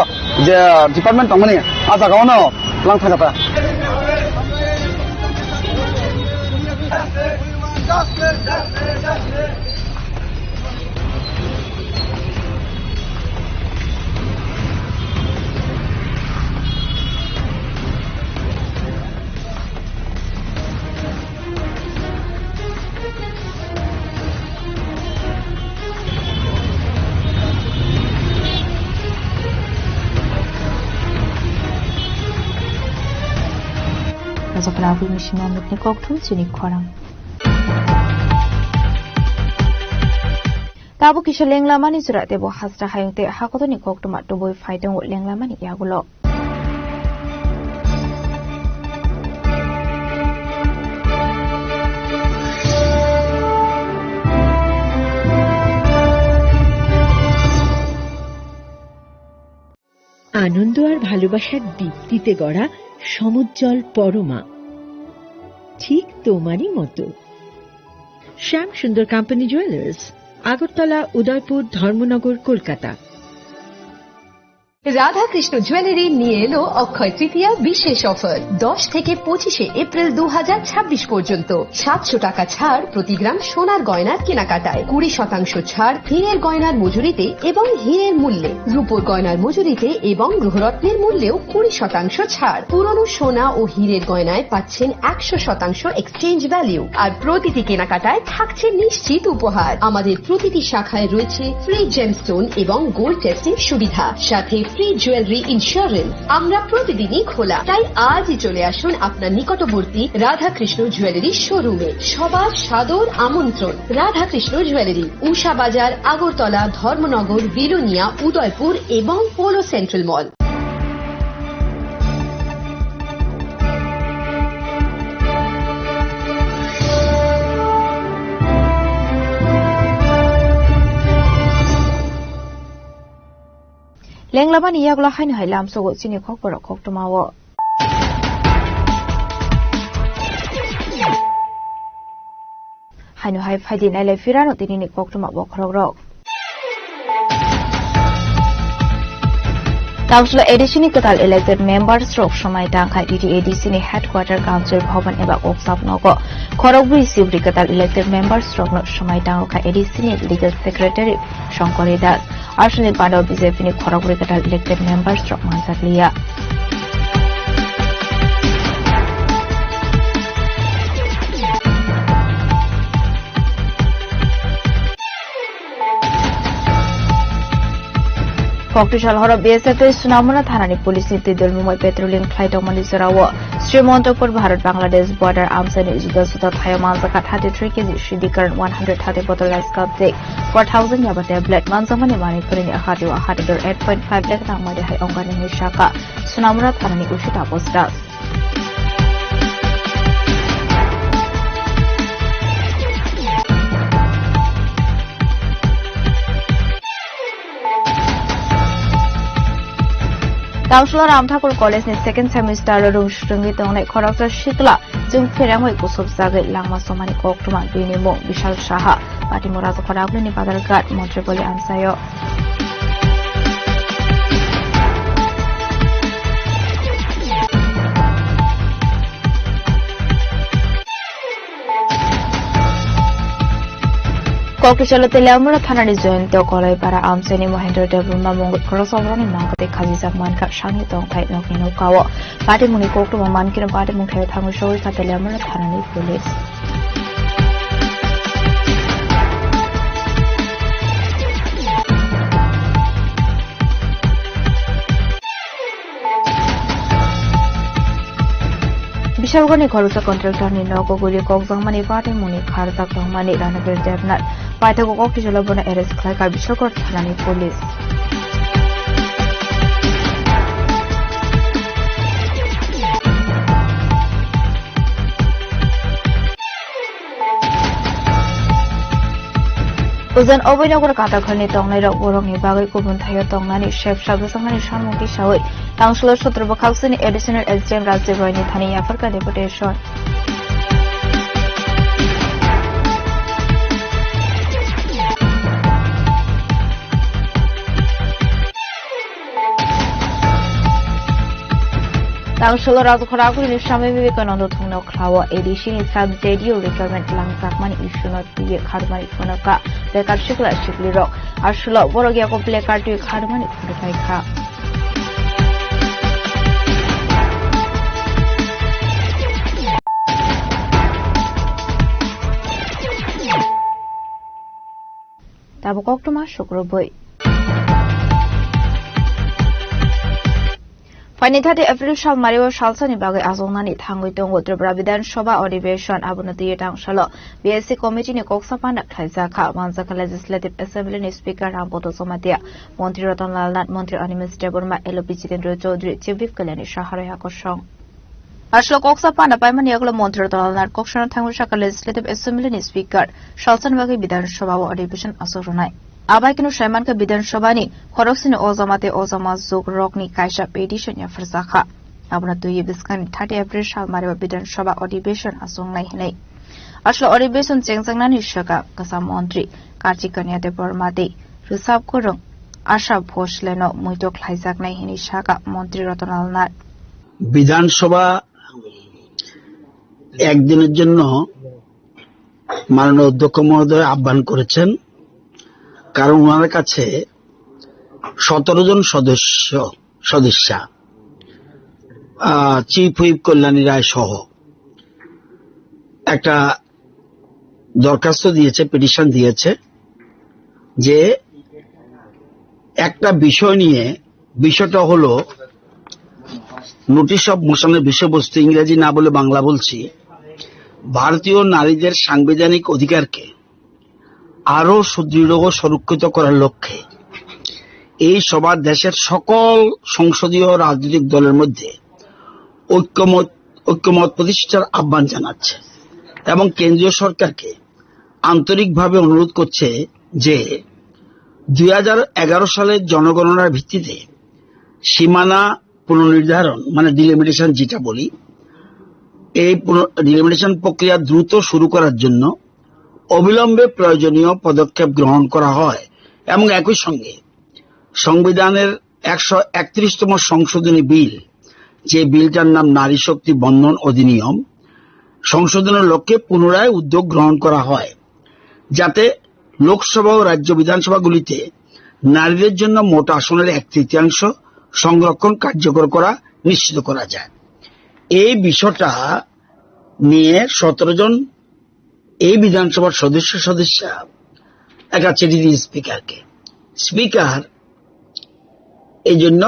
जे डिपार्टमेन्ट दंमोन आ जागावनो लां थांखाता Zaprawi myślimy o koktum cinik korang. Tabu kisha lenglamani surat tebo hasra hayungte hakotoni koktum at tuboy faitong lenglamani yagulo. আনন্দ আর ভালোবাসার দীপ্তিতে গড়া সমুজ্জ্বল পরমা ঠিক তোমারই মতো শ্যাম সুন্দর company jewellers Agartala Udaipur Dharmanagar Kolkata Radha Krishna jewellery নিয়ে এলো অক্ষয় তৃতীয়া বিশেষ অফার 10 থেকে 25 এপ্রিল 2026 পর্যন্ত 700 টাকা ছাড় প্রতি গ্রাম সোনার গয়নার কেনাকাটায় 20% ছাড় হীরের গয়নার মজুরিতে এবং হীরের মূল্যে রূপোর গয়নার মজুরিতে এবং গ্রহরত্নের মূল্যেও 20% ছাড় পুরনো সোনা ও হীরের গয়নায় পাচ্ছেন 100% এক্সচেঞ্জ ভ্যালু আর প্রতিটি কেনাকাটায় থাকছে নিশ্চিত উপহার আমাদের প্রতিটি শাখায় রয়েছে ফ্রি জেমস্টোন এবং গোল্ড টেস্টিং সুবিধা সাথে ফ্রি জুয়েলারি ইন্স্যুরেন্স আমরা প্রতিদিনই খোলা তাই আজই চলে আসুন আপনার নিকটবর্তী রাধাকৃষ্ণ জুয়েলারি শোরুমে সবার সাদর আমন্ত্রণ রাধাকৃষ্ণ জুয়েলারি উষা বাজার আগরতলা ধর্মনগর বিলোনিয়া উদয়পুর এবং polo central mall Lenglaman iyagla hain hailam sogo chini khokpara khoktumawo hainu hai phaidin ele firano tinini khoktuma bokrogrok Council Edisini Katal elected members stroke Shamai Tangkai DTADC ni headquarter council bhavan eba oksap nogo Khorogri Sibri Katal elected members stroke no Shamai Tangkai Edisini legal secretary Shankari Das Arshani Pando BJP ni Khorogri Katal elected members stroke Mansakliya Koktushal horo BSF Sunamuna Thanani Police Tidul Mumbai Petroleum Flight Omani Zarawa Srimontakpur Bharat Bangladesh border arms and Juda Juda Thayaman Zakat 33 kg Shidikar 130 bottle rice cup take 4000 yaba tablet Manzamani Manipuri Ahadi Ahador 8.5 lakh Namadi Hai Ongani Shaka Sunamuna Thanani Ushita Postas Tangsula Ram Thakur College ni second semester rung shungi tongnai khoroksa shikla jung pherangoi kusub sagai langma somani koktuma binimo Bishal Shaha Patimura Khoraglu ni Badargat Montreboli Amsayo Koktushalo Telamura Thanani Joint Kolai para Amseni Mahendra Devuma Mongut Crossovani Mangate Kazizak Manka Shani Tong Tai Nokino Kawa Pati Muni Koktu Mankin Pati Munkai Thamusho Telamura Thanani Police Bishargani Korusa contractor ni Noko Guli Kokzangmani Pati Muni Kharzak Mani Ranabir Devnat Paitako Koktushalo Bona Eres Klaka Bishargor Thanani Police Uzan Obinogor Katakhani Tongnai Borong Bagai Kubun Thayo Tongnani Chef Shabasangani Shamoti Shawai Tangslo Sutrabakaksini Additional SDM Razdevani Thani Africa Deputation Tangslo Razkhoragul Shami Vivekananda Thungno Klawa Edition is sub radio requirement Langsakmani issue not be Kharmani Fonaka Bekar Shikla Shikliro Ashula Borogia Complekar to Kharmani Fonaka Tabukokuma Shukroboi Panithati April Shal Mario Shalsani Bagai Azonani Tanguitongo Tribra Vidan Shoba Odivation Abunati Tangshalo BSC Committee ni Koksapana Kaizaka Manzaka Legislative Assembly ni Speaker Rampoto Somatia Montri Ratan Lalnat Montri Animus Deborma LP Jitendra Chaudhary Chief Whip Kalani Shaharaya Koshong Ashlo Koksapana Paiman Yaglo Montri Ratan Lalnat Kokshana Tangushaka Legislative Assembly ni Speaker Shalsan Bagai Vidan Shoba Odivation Asoronai Abaikino Shaiman ka Bidan Shobani, Horoxin Ozamate Ozama Zug Rockni Kaisha Edition ya Farzaka. Abuna to Yibiskan 30 April Shal Mario Bidan Shoba Odibation Asong Nai. Ashlo Odibation Chengsangnani Shaka, Kasamontri, Karchikania de Bormati, Rusab Kurung, Asha Poshleno, Muitok Laisak Nahini Shaka, Montri Rotonal Nat. বিধান সভা একদিনের জন্য মাননীয় অধ্যক্ষ মহোদয় আহ্বান করেছেন কারণ ওনার কাছে 17 জন সদস্যা চিফ হুইপ কল্যাণী রায় সহ একটা দরখাস্ত দিয়েছে পিটিশন দিয়েছে যে একটা বিষয় নিয়ে বিষয়টা হলো নোটিশ অফ মোশনের বিষয়বস্তু ইংরেজি না বলে বাংলা বলছি ভারতীয় নারীদের সাংবিধানিক অধিকারকে আরো সুদৃঢ় ও সুরক্ষিত করার লক্ষ্যে এই সভা দেশের সকল সংসদীয় রাজনৈতিক দলের মধ্যে ঐক্যমত প্রতিষ্ঠার আহ্বান জানাচ্ছে এবং কেন্দ্রীয় সরকারকে আন্তরিকভাবে অনুরোধ করছে যে 2011 সালের জনগণনার ভিত্তিতে সীমানা পুনর্নির্ধারণ মানে ডিলিমিটেশন যেটা বলি এই ডিলিমিটেশন প্রক্রিয়া দ্রুত শুরু করার জন্য অবিলম্বে প্রয়োজনীয় পদক্ষেপ গ্রহণ করা হয় এবং একই সঙ্গে সংবিধানের 131তম সংশোধনী বিল যে বিলটার নাম নারী শক্তি বন্ধন অধিনিয়ম সংশোধনের লক্ষ্যে পুনরায় উদ্যোগ গ্রহণ করা হয় যাতে লোকসভা ও রাজ্য বিধানসভাগুলিতে নারীদের জন্য মোট আসনের 1/3 সংরক্ষণ কার্যকর করা নিশ্চিত করা যায় এই বিষয়টা নিয়ে 17 জন এই বিধানসভার সদস্যা একটা চিঠি দিয়ে স্পিকারকে স্পিকার এই জন্য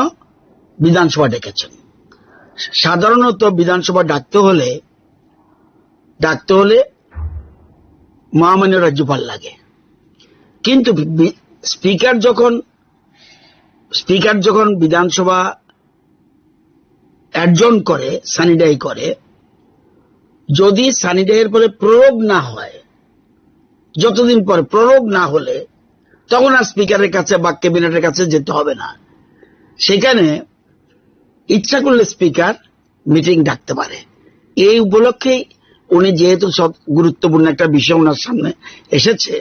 বিধানসভা ডেকেছেন। সাধারণত বিধানসভা ডাকতে হলে মহামান্য রাজ্যপাল লাগে, কিন্তু স্পিকার যখন বিধানসভা অ্যাডজন করে, সানিডাই করে, যদি সানিডাইয়ের পরে প্রয়োগ না হয়, যতদিন পরে প্রয়োগ না হলে তখন আর স্পিকারের কাছে বা ক্যাবিনেটের কাছে যেতে হবে না। সেখানে ইচ্ছা করলে স্পিকার মিটিং ডাকতে পারে। এই উপলক্ষেই উনি যেহেতু সব গুরুত্বপূর্ণ একটা বিষয় ওনার সামনে এসেছে,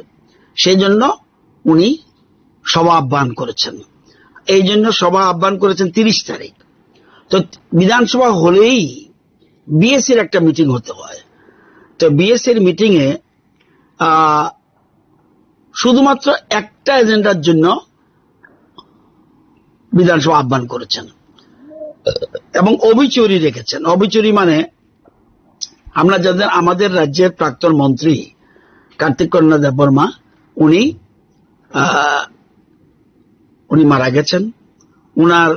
সেই জন্য উনি সভা আহ্বান করেছেন। এই জন্য সভা আহ্বান করেছেন 30 তারিখ। তো বিধানসভা হলেই বিএসসির একটা মিটিং হতে হয়। তো বিএসসির মিটিং এ শুধুমাত্র একটা এজেন্ডার জন্য বিধানসভা আহ্বান করেছেন এবং অবিচুরি রেখেছেন। অবিচুরি মানে আমরা যাদের আমাদের রাজ্যের প্রাক্তন মন্ত্রী কার্তিক কন্যা দেববর্মা, উনি মারা গেছেন, উনার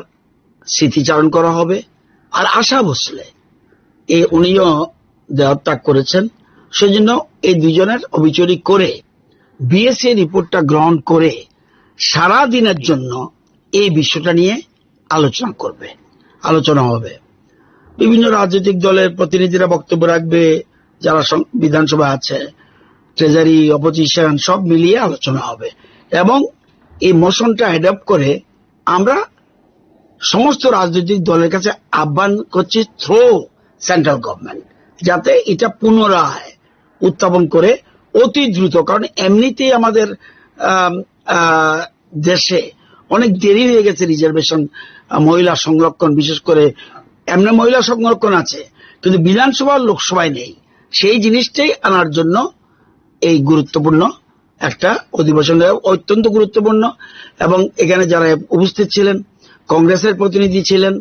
স্মৃতিচারণ করা হবে। আর আশা ভোসলে উনিও দেহত্যাগ করেছেন। সেজন্য এই দুজনের অবিচুরি করে বিএসসি রিপোর্টটা গ্রহণ করে সারা দিনের জন্য এই বিষয়টা নিয়ে আলোচনা হবে। বিভিন্ন রাজনৈতিক দলের প্রতিনিধিরা বক্তব্য রাখবে, যারা বিধানসভা আছে, ট্রেজারি, অপোজিশন, সব মিলিয়ে আলোচনা হবে। এবং এই মোশনটা অ্যাডপ্ট করে আমরা সমস্ত রাজনৈতিক দলের কাছে আহ্বান করছি থ্রু সেন্ট্রাল গভর্নমেন্ট, যাতে এটা পুনরায় উত্থাপন করে অতি দ্রুত, কারণ এমনিতেই আমাদের দেশে অনেক দেরি হয়ে গেছে রিজার্ভেশন, মহিলা সংরক্ষণ, বিশেষ করে এমনি মহিলা সংরক্ষণ আছে কিন্তু বিধানসভা লোকসভায় নেই। সেই জিনিসটাই আনার জন্য এই গুরুত্বপূর্ণ একটা অধিবেশন, অত্যন্ত গুরুত্বপূর্ণ। এবং এখানে যারা উপস্থিত ছিলেন, কংগ্রেসের প্রতিনিধি ছিলেন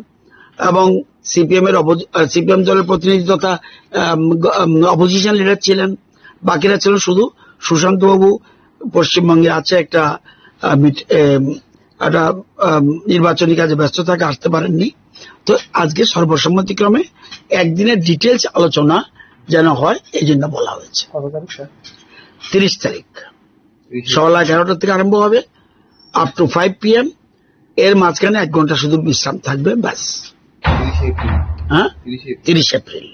এবং সিপিএম দলের প্রতিনিধি তথা অপোজিশন লিডার ছিলেন, বাকিরা ছিলেন শুধু সুশান্ত বাবু পশ্চিমবঙ্গে আছে, একটা নির্বাচনী কাজে ব্যস্ত থাকে, আসতে পারেননি। তো আজকে সর্বসম্মতিক্রমে একদিনের ডিটেলস আলোচনা যেন হয় এই জন্য বলা হয়েছে। 30 তারিখ সকাল 11টা থেকে আরম্ভ হবে, আপ টু 5 PM। এর মাঝখানে 1 ঘন্টা শুধু বিশ্রাম থাকবে, ব্যাস। 30 April.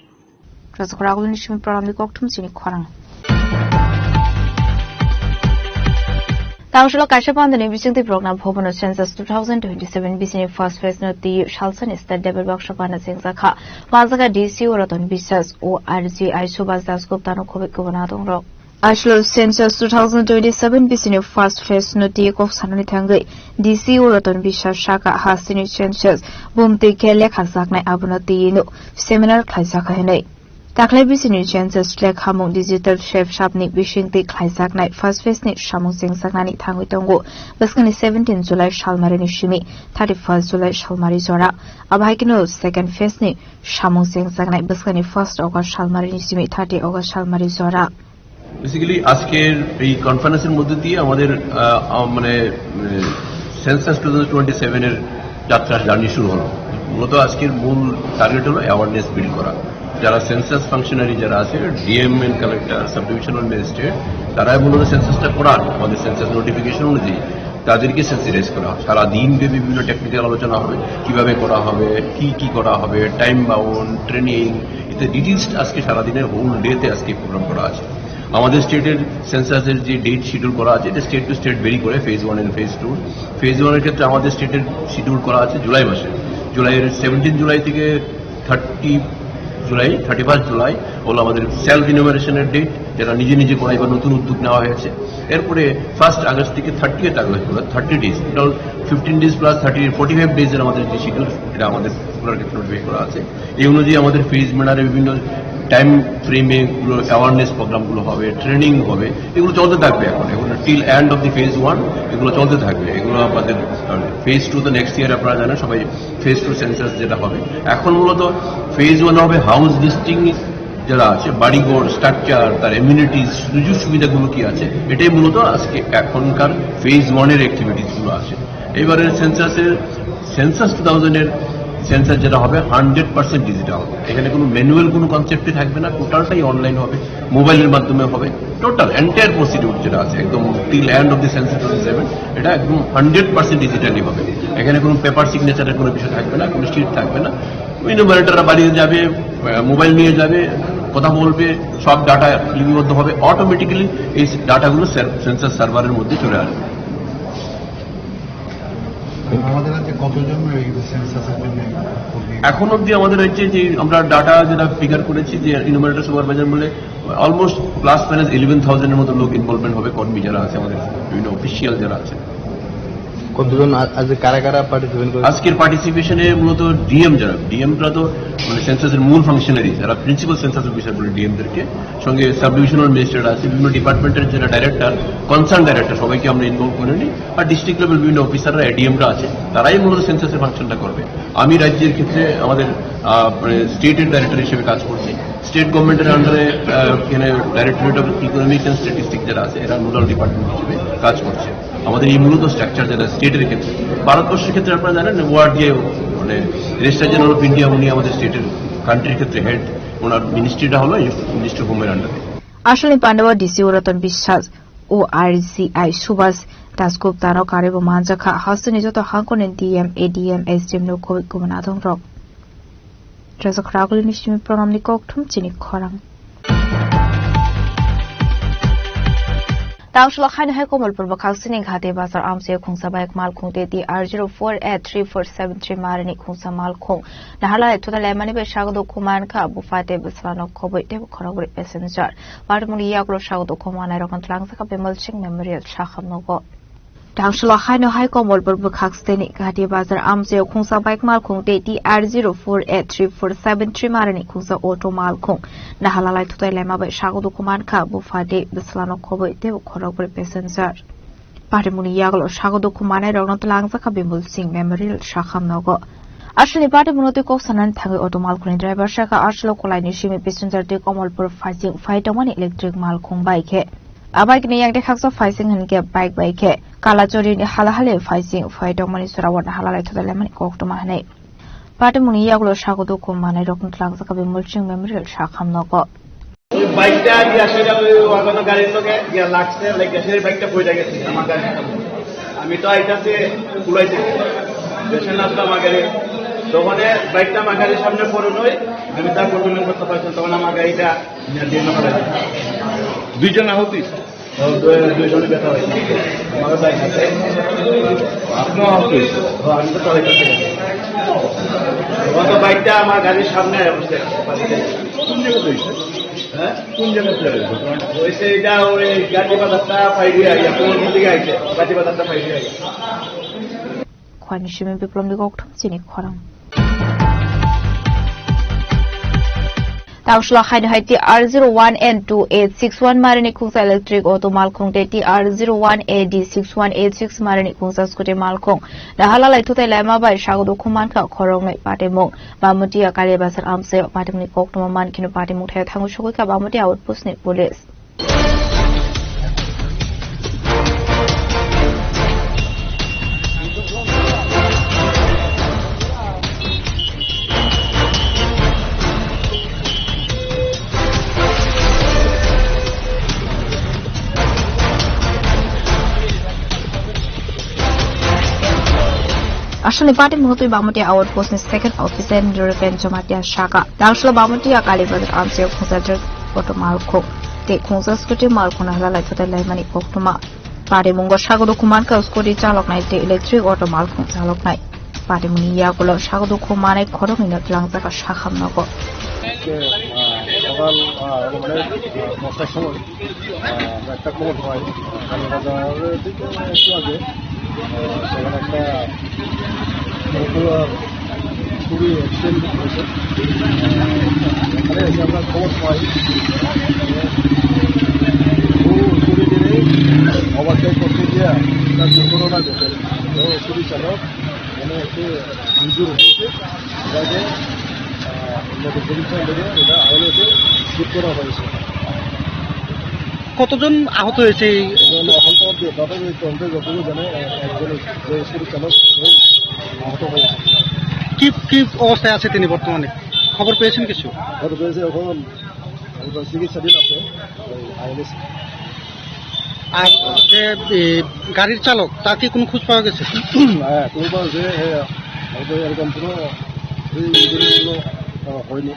Tangshalo Kashapandani Bisingti program Hobono Census 2027 Bisini First Phase no T Shalson is the Devil Workshopana Singzaka Mazaka DC Oraton Bisas O RG Aishubas Das Guptano Kovik Govanadong Rock. Ashlo Census 2027 Bisini First Phase no T of Sanitangri DC Oraton Bisha Shaka Hasini Census Bumti Kele Kazakna Abunati no Seminar Kaisaka Hene. Taklay Bisini Census Lek Hamung Digital Chef Shapnik Bishingti Kaisakna First Phase ni Shamung Singsaknani Tanguitongo Baskani 17 July Shalmarini Shimi 31st July Shalmari Zora Abhaikino Second Phase ni Shamung Singsakna Baskani 1st August Shalmarini Shimi 30 August Shalmari Zora basically আজকের এই কনফারেন্সের মধ্যে দিয়ে আমাদের মানে census 2027 এর যাত্রা journey শুরু হলো। মূলত আজকের মূল টার্গেট হলো অ্যাওয়ারনেস বিল্ড করা। যারা সেন্সাস ফাংশনারি যারা আছে, DM and collector, sub divisional magistrate, তারাই মূলত সেন্সাসটা করান আমাদের সেন্সাস নোটিফিকেশন অনুযায়ী তাদেরকে সেন্সিটাইজ করা হয়। সারাদিন ব্যাপী বিভিন্ন টেকনিক্যাল আলোচনা হবে, কিভাবে করা হবে, কি করা হবে, টাইম বাউন্ড, ট্রেনিং, ইত্যাদি ডিটেলস আজকে সারাদিনের হোল ডেতে আজকে প্রোগ্রাম করা আছে। আমাদের স্টেটের সেন্সাসের যে ডেট শিডিউল করা আছে, এটা স্টেট টু স্টেট ভেরি করে, ফেজ 1 এন্ড ফেজ 2। ফেজ 1 এর ক্ষেত্রে আমাদের স্টেটের শিডিউল করা আছে জুলাই মাসে। জুলাইয়ের 17 জুলাই থেকে 31 জুলাই হলো আমাদের সেলফ ইনোভেশনের ডেট, যেটা নিজে করা এবার নতুন উদ্যোগ নেওয়া হয়েছে। এরপরে 1 আগস্ট থেকে 30 আগস্ট 30 ডেজ, এটা 15 ডেজ প্লাস 45 ডেজের আমাদের যে শিডিউল, এটা আমাদের পুরো ক্ষেত্রে নোটিফাই করা আছে। এই অনুযায়ী আমাদের ফেজ ম্যানারে বিভিন্ন টাইম ফ্রেমে অ্যাওয়ারনেস প্রোগ্রামগুলো হবে, ট্রেনিং হবে, এগুলো চলতে থাকবে। এগুলো till end of the phase 1 এগুলো চলতে থাকবে। এগুলো আমাদের ফেজ 2 তো নেক্সট ইয়ার, আপনারা জানেন সবাই, ফেজ 2 সেন্সাস যেটা হবে। এখন মূলত ফেজ 1 হবে হাউস লিস্টিং যারা আছে, বাড়িঘর স্ট্রাকচার, তার এমিউনিটিস, সুযোগ সুবিধাগুলো কি আছে, এটাই মূলত আজকে এখনকার ফেজ 1 এর অ্যাক্টিভিটিসগুলো আছে। এবারের সেন্সাসের সেন্সাস 2000 সেন্সাস যেটা হবে 100% ডিজিটাল হবে। এখানে কোনো ম্যানুয়াল কোনো কনসেপ্টই থাকবে না, টোটালটাই অনলাইন হবে, মোবাইলের মাধ্যমে হবে। টোটাল এন্টায়ার প্রসিডিউর যেটা আছে একদম till end of the census 2007 এটা একদম 100% ডিজিটালি হবে। এখানে কোনো পেপার সিগনেচারের কোনো বিষয় থাকবে না, কোনো শিট থাকবে না। ইনুমারেটররা বাড়িতে যাবে, মোবাইল নিয়ে যাবে, কথা বলবে, সব ডাটা লিপিবদ্ধ হবে, অটোমেটিক্যালি এই ডাটাগুলো সেন্সাস সার্ভারের মধ্যে চলে আসবে। এখন অব্দি আমাদের হচ্ছে যে আমরা ডাটা যেটা ফিগার করেছি যে ইনুমারেটর সুপারভাইজার বলে অলমোস্ট প্লাস মাইনাস 11,000 মতো লোক ইনভলভমেন্ট হবে, কর্মী যারা আছে আমাদের বিভিন্ন অফিসিয়াল যারা আছে। কতজন আজকে কারা কারা পার্টিসিপেট করে? আজকের পার্টিসিপেশনে মূলত ডিএমরা তো মানে সেন্সাসের মূল ফাংশনারি, যারা প্রিন্সিপাল সেন্সাস অফিসার বলে ডিএমদেরকে, সঙ্গে সাব ডিভিশনাল ম্যাজিস্ট্রেট আছে, বিভিন্ন ডিপার্টমেন্টের যারা ডাইরেক্টর, কনসার্ন ডাইরেক্টর, সবাইকে আমরা ইনভলভ করে নিই। আর ডিস্ট্রিক্ট লেভেল বিভিন্ন অফিসাররা এডিএমরা আছে, তারাই মূলত সেন্সাসের ফাংশনটা করবে। আমি রাজ্যের ক্ষেত্রে আমাদের স্টেটের ডাইরেক্টর হিসেবে কাজ করছি। স্টেট গভর্নমেন্টের আন্ডারে এখানে directorate of economic and statistic যারা আছে এরা নোডাল ডিপার্টমেন্ট হিসেবে কাজ করছে। আমাদের এই মূলত স্ট্রাকচার যেটা স্টেটের ক্ষেত্রে, ভারতবর্ষের ক্ষেত্রে আপনারা জানেন ওয়ার্ড যে মানে রেজিস্ট্রার জেনারেল অফ ইন্ডিয়া, উনি আমাদের স্টেটের কান্ট্রির ক্ষেত্রে হেড, ওনার মিনিস্ট্রিটা হলো মিনিস্ট্রি অফ হোমের আন্ডারে। আসলে পান্ডবা ডিসি রতন বিশ্বাস ও RCI সুভাষ দাসগুপ্তারও কারেব মানজাখা হাসনি যত হাঙ্কনে ডিএম এডিএম এসডিএম নো কোভিড গুমনাদং রক ট্রেজক রাগুলি নিশ্চিমি প্রণামনি ককঠুম চিনি খরাং Tangshlo Khaina Hai Komalpur Bakhaksini Ghate Bazar Amse Khungsa Baik Mal Khungte di R048343 Marani Khungsa Mal Khung Nahala to the Lemani be Shagdo Kuman Ka Bufate Biswano Koboy de Korogri Passenger Parmuni Yaklo Shagdo Kuman Rokan Saka Bemulching Memorial Shaham Nogo Tangshlo Khaina Hai Komalpur Bakhaksini Ghate Bazar Amse Khungsa Baik Mal Khungte di R048343 Marani Khungsa Auto Mal Khung Nahala to the Lema be Shagdo Kuman Ka Bufate Biswano Koboy de Korogri Passenger Parmuni Yaklo Shagdo Kuman Rokan Saka Bemulching Memorial Shaham Nogo Ashli party Munote Kosanan Tangi Automal Kun driver Shaka Ashlo Kolai Nishimi passenger de Komalpur fighting fight on electric Mal Khung bike Abike ni yang de hakso fighting and get bike bike Kalachori ni halahale fighting fight on money Surawan Halala to the lemon cock to Mahane Party Muni Yaglo Shagodo Kumane Rokan Saka Bemulching Memorial Shaham Nogo বাইকটা গ্যাসের wagon গাড়ির লোকে গিয়া লাগছে like গ্যাসের বাইকটা পড়ে গেছে আমার গাড়ি আমি তো আইতাছে কুলাইতে গ্যাসের লাগতো আমার গাড়ি তখন বাইকটা আমার গাড়ির সামনে পড়ে নয় আমি তার কন্ট্রোল করতে পারছিলাম তখন আমার গাড়িটা দিয়ে নকল দুইজন আহত দুইজনে ব্যথা হয়েছে আমার বাইক আছে আপনিও আহত হয়েছে আমি তো তখন বাইকটা আমার গাড়ির সামনে বসে কোন জায়গায় হয়েছে কোন জায়গাতে হয়েছে এটা ওই গাড়ি বাজারটা পাইরিয়া কোন দিকে আইছে গাড়ি বাজারটা pyorrhea Khwanishimi Biplomni Goktum Chini Khorang Tangshlo Khaina Hai R01N2861 Marini Khungsa Electric Auto Malkhung T R01AD6186 Marini Khungsa Scooty Malkhung Nahala Lai Tutai Lama Bai Shagodo Kuman Ka Khorong Ngai Patimong Bamutia Kale Basar Amse Patimni Koktum Man Kinu Patimuk Thai Thangu Shokuka Bamutia Outpost Ni Police Ashli party Mutu Bamutia Outpost ni second officer in European Jomatia Shaka. Tangshlo Bamutia Kalibas Amse Khungsa Auto Malkhung Te Khungsa Scooty Malkhung Hala to the Lemani Koktuma Party Mungo Shagodo Kuman Ka Scooty Chalok Night Electric Auto Malkhung Chalok Night Party Muni Yakulo Shagodo Kumane Korong in Langsaka Shaham Nogo একটা খবর হয় সেখানে একটা খুবই accident হয়েছে এখানে এসে আমরা খবর পাই কুড়ি দিনে ওভারটেক করতে গিয়ে তার দুর্ঘটনা ঘটে কুড়ি চালক এখানে একটু ইনজুর হয়েছে যাকে মেডিকেল লেগে এটা আইএলএতে শিফট করা হয়েছে কতজন আহত হয়েছে? এখন তো প্রাথমিক তদন্তে যতটুকু জানে একজন যে স্কুল চালক আহত হয়েছে। কি অবস্থায় আছে তিনি বর্তমানে? খবর পেয়েছেন কিছু? খবর পেয়েছে, এখন চিকিৎসাধীন আছে। আর যে গাড়ির চালক তার কি কোনো খোঁজ পাওয়া গেছে? হ্যাঁ, খবর পাওয়া যে হয়তো এরকম কোনো হয়নি।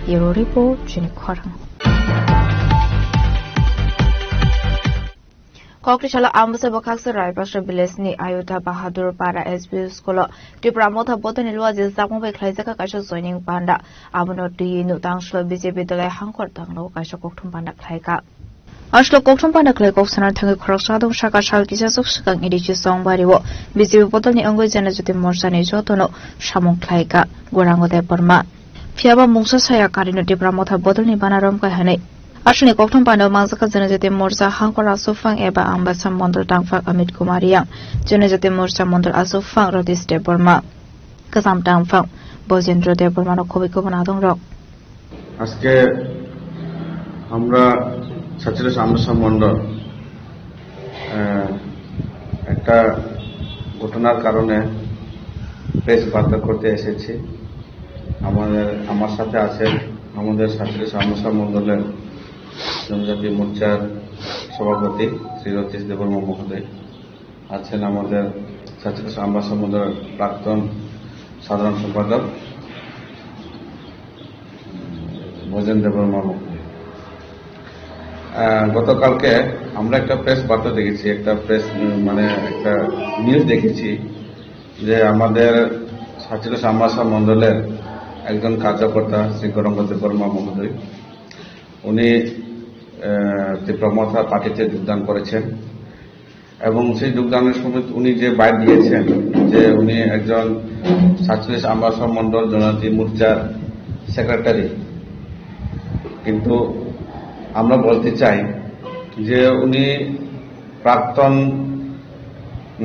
Euro Report Jenny Kwarang. Kokrishala Ambasa Bakaksa Raipasha Bilesni Ayuta Bahadur Para SB School Dipramota Botan Ilwa Zakmo Klaisaka Kasha Zoning Panda Abuno Dinu Tangshlo BJP Dole Hankor Tanglo Kasha Koktum Panda Klaika. Ashlo Koktum Panda Klaikov Sana Tangi Korosado Shaka Shalkisa Sukang Edichi Song Bariwo BJP Botani Ango Janazati Morsani Jotono Shamon Klaika Gorango de Burma. Fiaba Musa Saya Karino Dipramota Botani Banaram Kahane. Ashni Koktum Panda Mazaka Janazati Morsa Hankor Asufang Eba Ambasa Mondor Dangfak Amit Kumariang Janazati Morsa Mondor Asufang Rodis de Burma Kazam Dangfang Bozendro de Burma Kobiko Banadong Rock. আজকে আমরা ছাত্র সামসা মণ্ডল একটা ঘটনার কারণে press বার্তা করতে এসেছি। আমার সাথে আছেন আমাদের ছাত্র সামসা মণ্ডলের জনজাতি মোর্চার সভাপতি শ্রী রতীশ দেববর্মা মহোদয়, আছেন আমাদের ছাত্র সামসা মণ্ডলের প্রাক্তন সাধারণ সম্পাদক ভোজন দেববর্মা মহোদয়। গতকালকে আমরা একটা প্রেস বার্তা দেখেছি, একটা নিউজ দেখেছি যে আমাদের ছাত্র সামসা মণ্ডলের একজন কার্যকর্তা শ্রী গৌরাঙ্গ দেববর্মা মহোদয়, উনি তীব্রমথা পার্টিতে যোগদান করেছেন এবং সেই যোগদানের সময় উনি যে বাইট দিয়েছেন যে উনি একজন ছাত্র সামসা মণ্ডল জনজাতি মোর্চার সেক্রেটারি, কিন্তু আমরা বলতে চাই যে উনি প্রাক্তন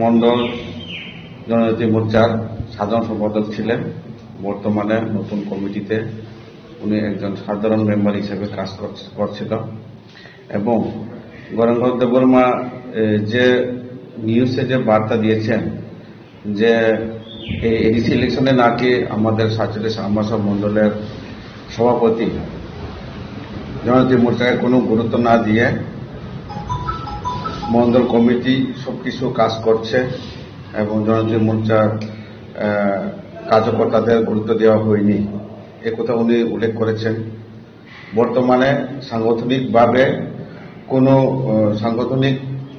মণ্ডল জনজাতি মোর্চার সাধারণ সম্পাদক ছিলেন। বর্তমানে নতুন কমিটিতে উনি একজন সাধারণ মেম্বার হিসেবে কাজ করছিল এবং গৌরাঙ্গ দেববর্মা যে নিউজে যে বার্তা দিয়েছেন যে এই এডিসি ইলেকশনে নাকি আমাদের ছাত্র সামসা মণ্ডলের সভাপতি জনজাতি মোর্চাকে কোনো গুরুত্ব না দিয়ে মণ্ডল কমিটি সবকিছু কাজ করছে এবং জনজাতি মোর্চার কার্যকর্তাদের গুরুত্ব দেওয়া হয়নি, একথা উনি উল্লেখ করেছেন। বর্তমানে সাংগঠনিকভাবে সাংগঠনিক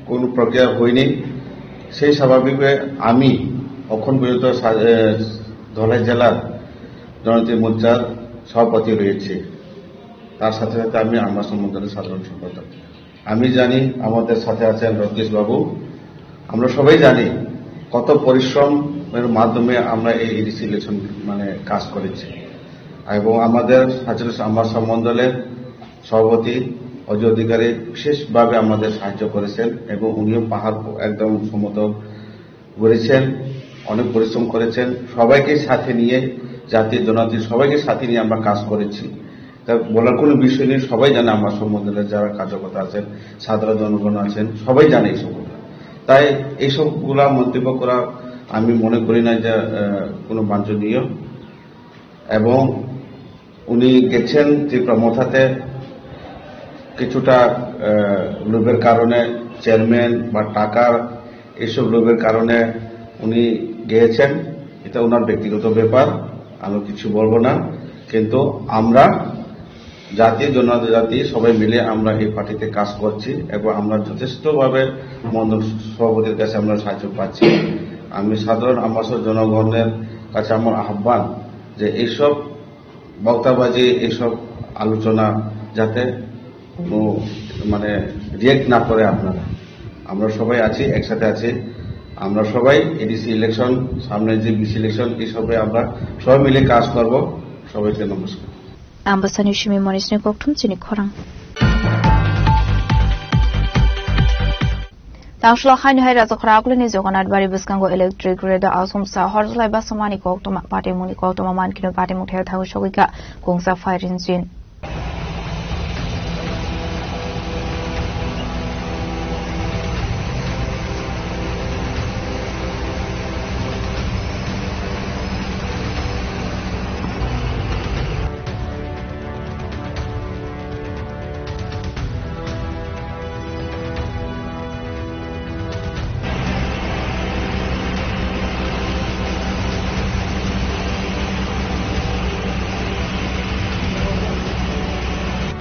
কোনো প্রক্রিয়া হয়নি, সেই স্বাভাবিকভাবে আমি এখন পর্যন্ত ধলাই জেলার জনজাতি মোর্চার সভাপতি রয়েছে, তার সাথে সাথে আমি আমবাসা মণ্ডলের সাধারণ সম্পাদক। আমি জানি আমাদের সাথে আছেন রতীশ বাবু, আমরা সবাই জানি কত পরিশ্রমের মাধ্যমে আমরা এই এডিসি ইলেকশন কাজ করেছি এবং আমাদের আমবাসা মণ্ডলের সভাপতি অজয় অধিকারী বিশেষভাবে আমাদের সাহায্য করেছেন এবং উনিও পাহাড় একদম সমতল ঘুরেছেন, অনেক পরিশ্রম করেছেন। সবাইকে সাথে নিয়ে জাতি জনজাতি সবাইকে সাথে নিয়ে আমরা কাজ করেছি, বলার কোনো বিষয় নেই। সবাই জানে আমার মণ্ডলের যারা কার্যকর্তা আছেন, সাধারণ জনগণ আছেন, সবাই জানে এইসবগুলো। তাই এইসবগুলা মন্তব্য করা আমি মনে করি না যে কোনো বাঞ্ছনীয়। এবং উনি গেছেন তীব্রমথাতে কিছুটা লোভের কারণে, চেয়ারম্যান বা টাকার এইসব লোভের কারণে উনি গিয়েছেন, এটা ওনার ব্যক্তিগত ব্যাপার, আমি কিছু বলবো না। কিন্তু আমরা জাতি জনজাতি সবাই মিলে আমরা এই পার্টিতে কাজ করছি এবং আমরা যথেষ্টভাবে মণ্ডল সভাপতির কাছে আমরা সাহায্য পাচ্ছি। আমি সাধারণ আমবাসা জনগণের কাছে আমার আহ্বান যে এইসব বক্তাবাজি, এইসব আলোচনা যাতে রিয়েক্ট না করে আপনারা, আমরা সবাই আছি, একসাথে আছি। আমরা সবাই এডিসি ইলেকশন, সামনে যে বিসি ইলেকশন, এসবে আমরা সবাই মিলে কাজ করব। সবাইকে নমস্কার। Ambasani Shimi Monisne Koktum Chini Khorang. Tangshlo Khain Hai Raza Khrakul ni Joganat Bari Biskango Electric Grid Asum Sa Horzlai Basamani Koktuma Party Muni Koktuma Man Kino Party Muthel Thaw Shogika Kongsa Firing Jin.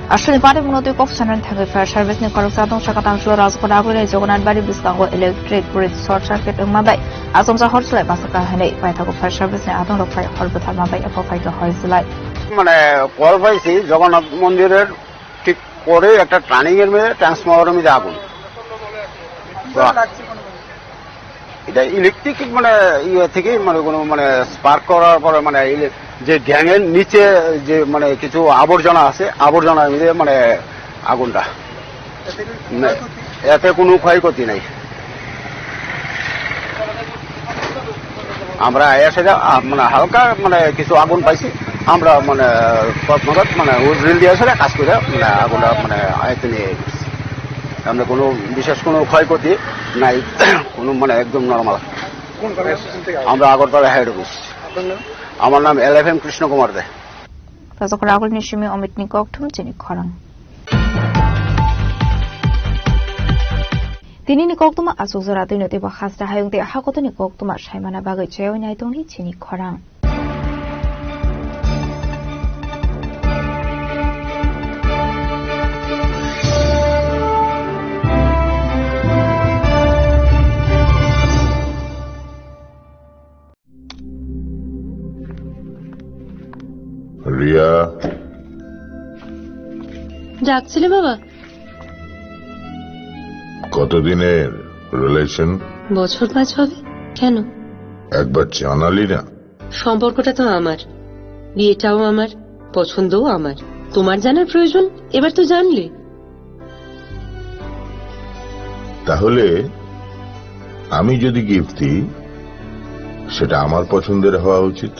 Ashwini Party Munoti Kok Sanan Thagi Fire Service ni Korok Sadong Shakatang Shua Raz Kodagule Joganat Bari Biskango Electric Grid Short Circuit Mabai Asum Sa Horslai Basaka Hane Paithago Fire Service ni Adong Rok Fire Horbuthar Mabai Apo Faika Horslai মানে call পাইছি জগন্নাথ মন্দিরের ঠিক পরে একটা turning এর মধ্যে ট্রান্সফরমারের মধ্যে আগুন। এটা ইলেকট্রিক মানে ইয়ে থেকে মানে কোনো মানে স্পার্ক করার পরে মানে যে গ্যাংয়ের নিচে যে মানে কিছু আবর্জনা আছে, আবর্জনার মধ্যে মানে আগুনটা, এতে কোনো ক্ষয়ক্ষতি নাই। আমরা সেটা মানে হালকা মানে কিছু আগুন পাইছি, আমরা মানে তৎমত মানে ড্রিল দিয়ে আসলে কাজ করে মানে আগুনটা মানে আয়ত্তে নিয়ে গেছি। আমরা কোনো বিশেষ কোনো ক্ষয়ক্ষতি নাই, কোনো মানে একদম নর্মাল। আমরা আগরতলা হেড অফিস। আমার নাম LFM কৃষ্ণ কুমার দে। Razakrakul ni Shimi Omit ni Koktum Chini Khorang. Tini ni Koktuma Asuzara Tinoti Bahasta Hayung de Hakoto ni Koktuma Shaimana Bagai Cheo Naitoni Chini Khorang. Riya, ডাকছিলে বাবা? কতদিনের রিলেশন? বছর 5 হবে। কেন? একবার জানালি না? সম্পর্কটা তো আমার, বিয়েটাও আমার, পছন্দও আমার। তোমার জানার প্রয়োজন এবার তো জানলে। তাহলে আমি যদি গিফট দিই সেটা আমার পছন্দের হওয়া উচিত।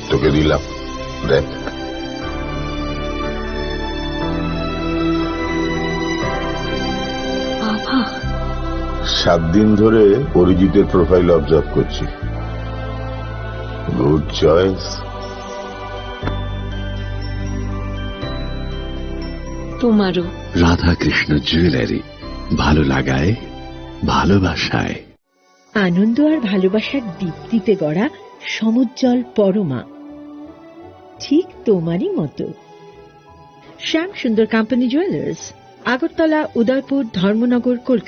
তোকে দিলাম, দেখ। বাবা, 7 দিন ধরে অরিজিতের প্রোফাইল অবজার্ভ করছি। Good choice. তোমারও। রাধাকৃষ্ণ জুয়েলারি, ভালো লাগায় ভালোবাসায়। আনন্দ আর ভালোবাসার দীপ্তিতে গড়া সমুজ্জ্বল পরমা, ঠিক তোমারই মতো। শ্যাম সুন্দর কোম্পানি জুয়েলার্স, আগরতলা, উদয়পুর, ধর্মনগর, কলকাতা।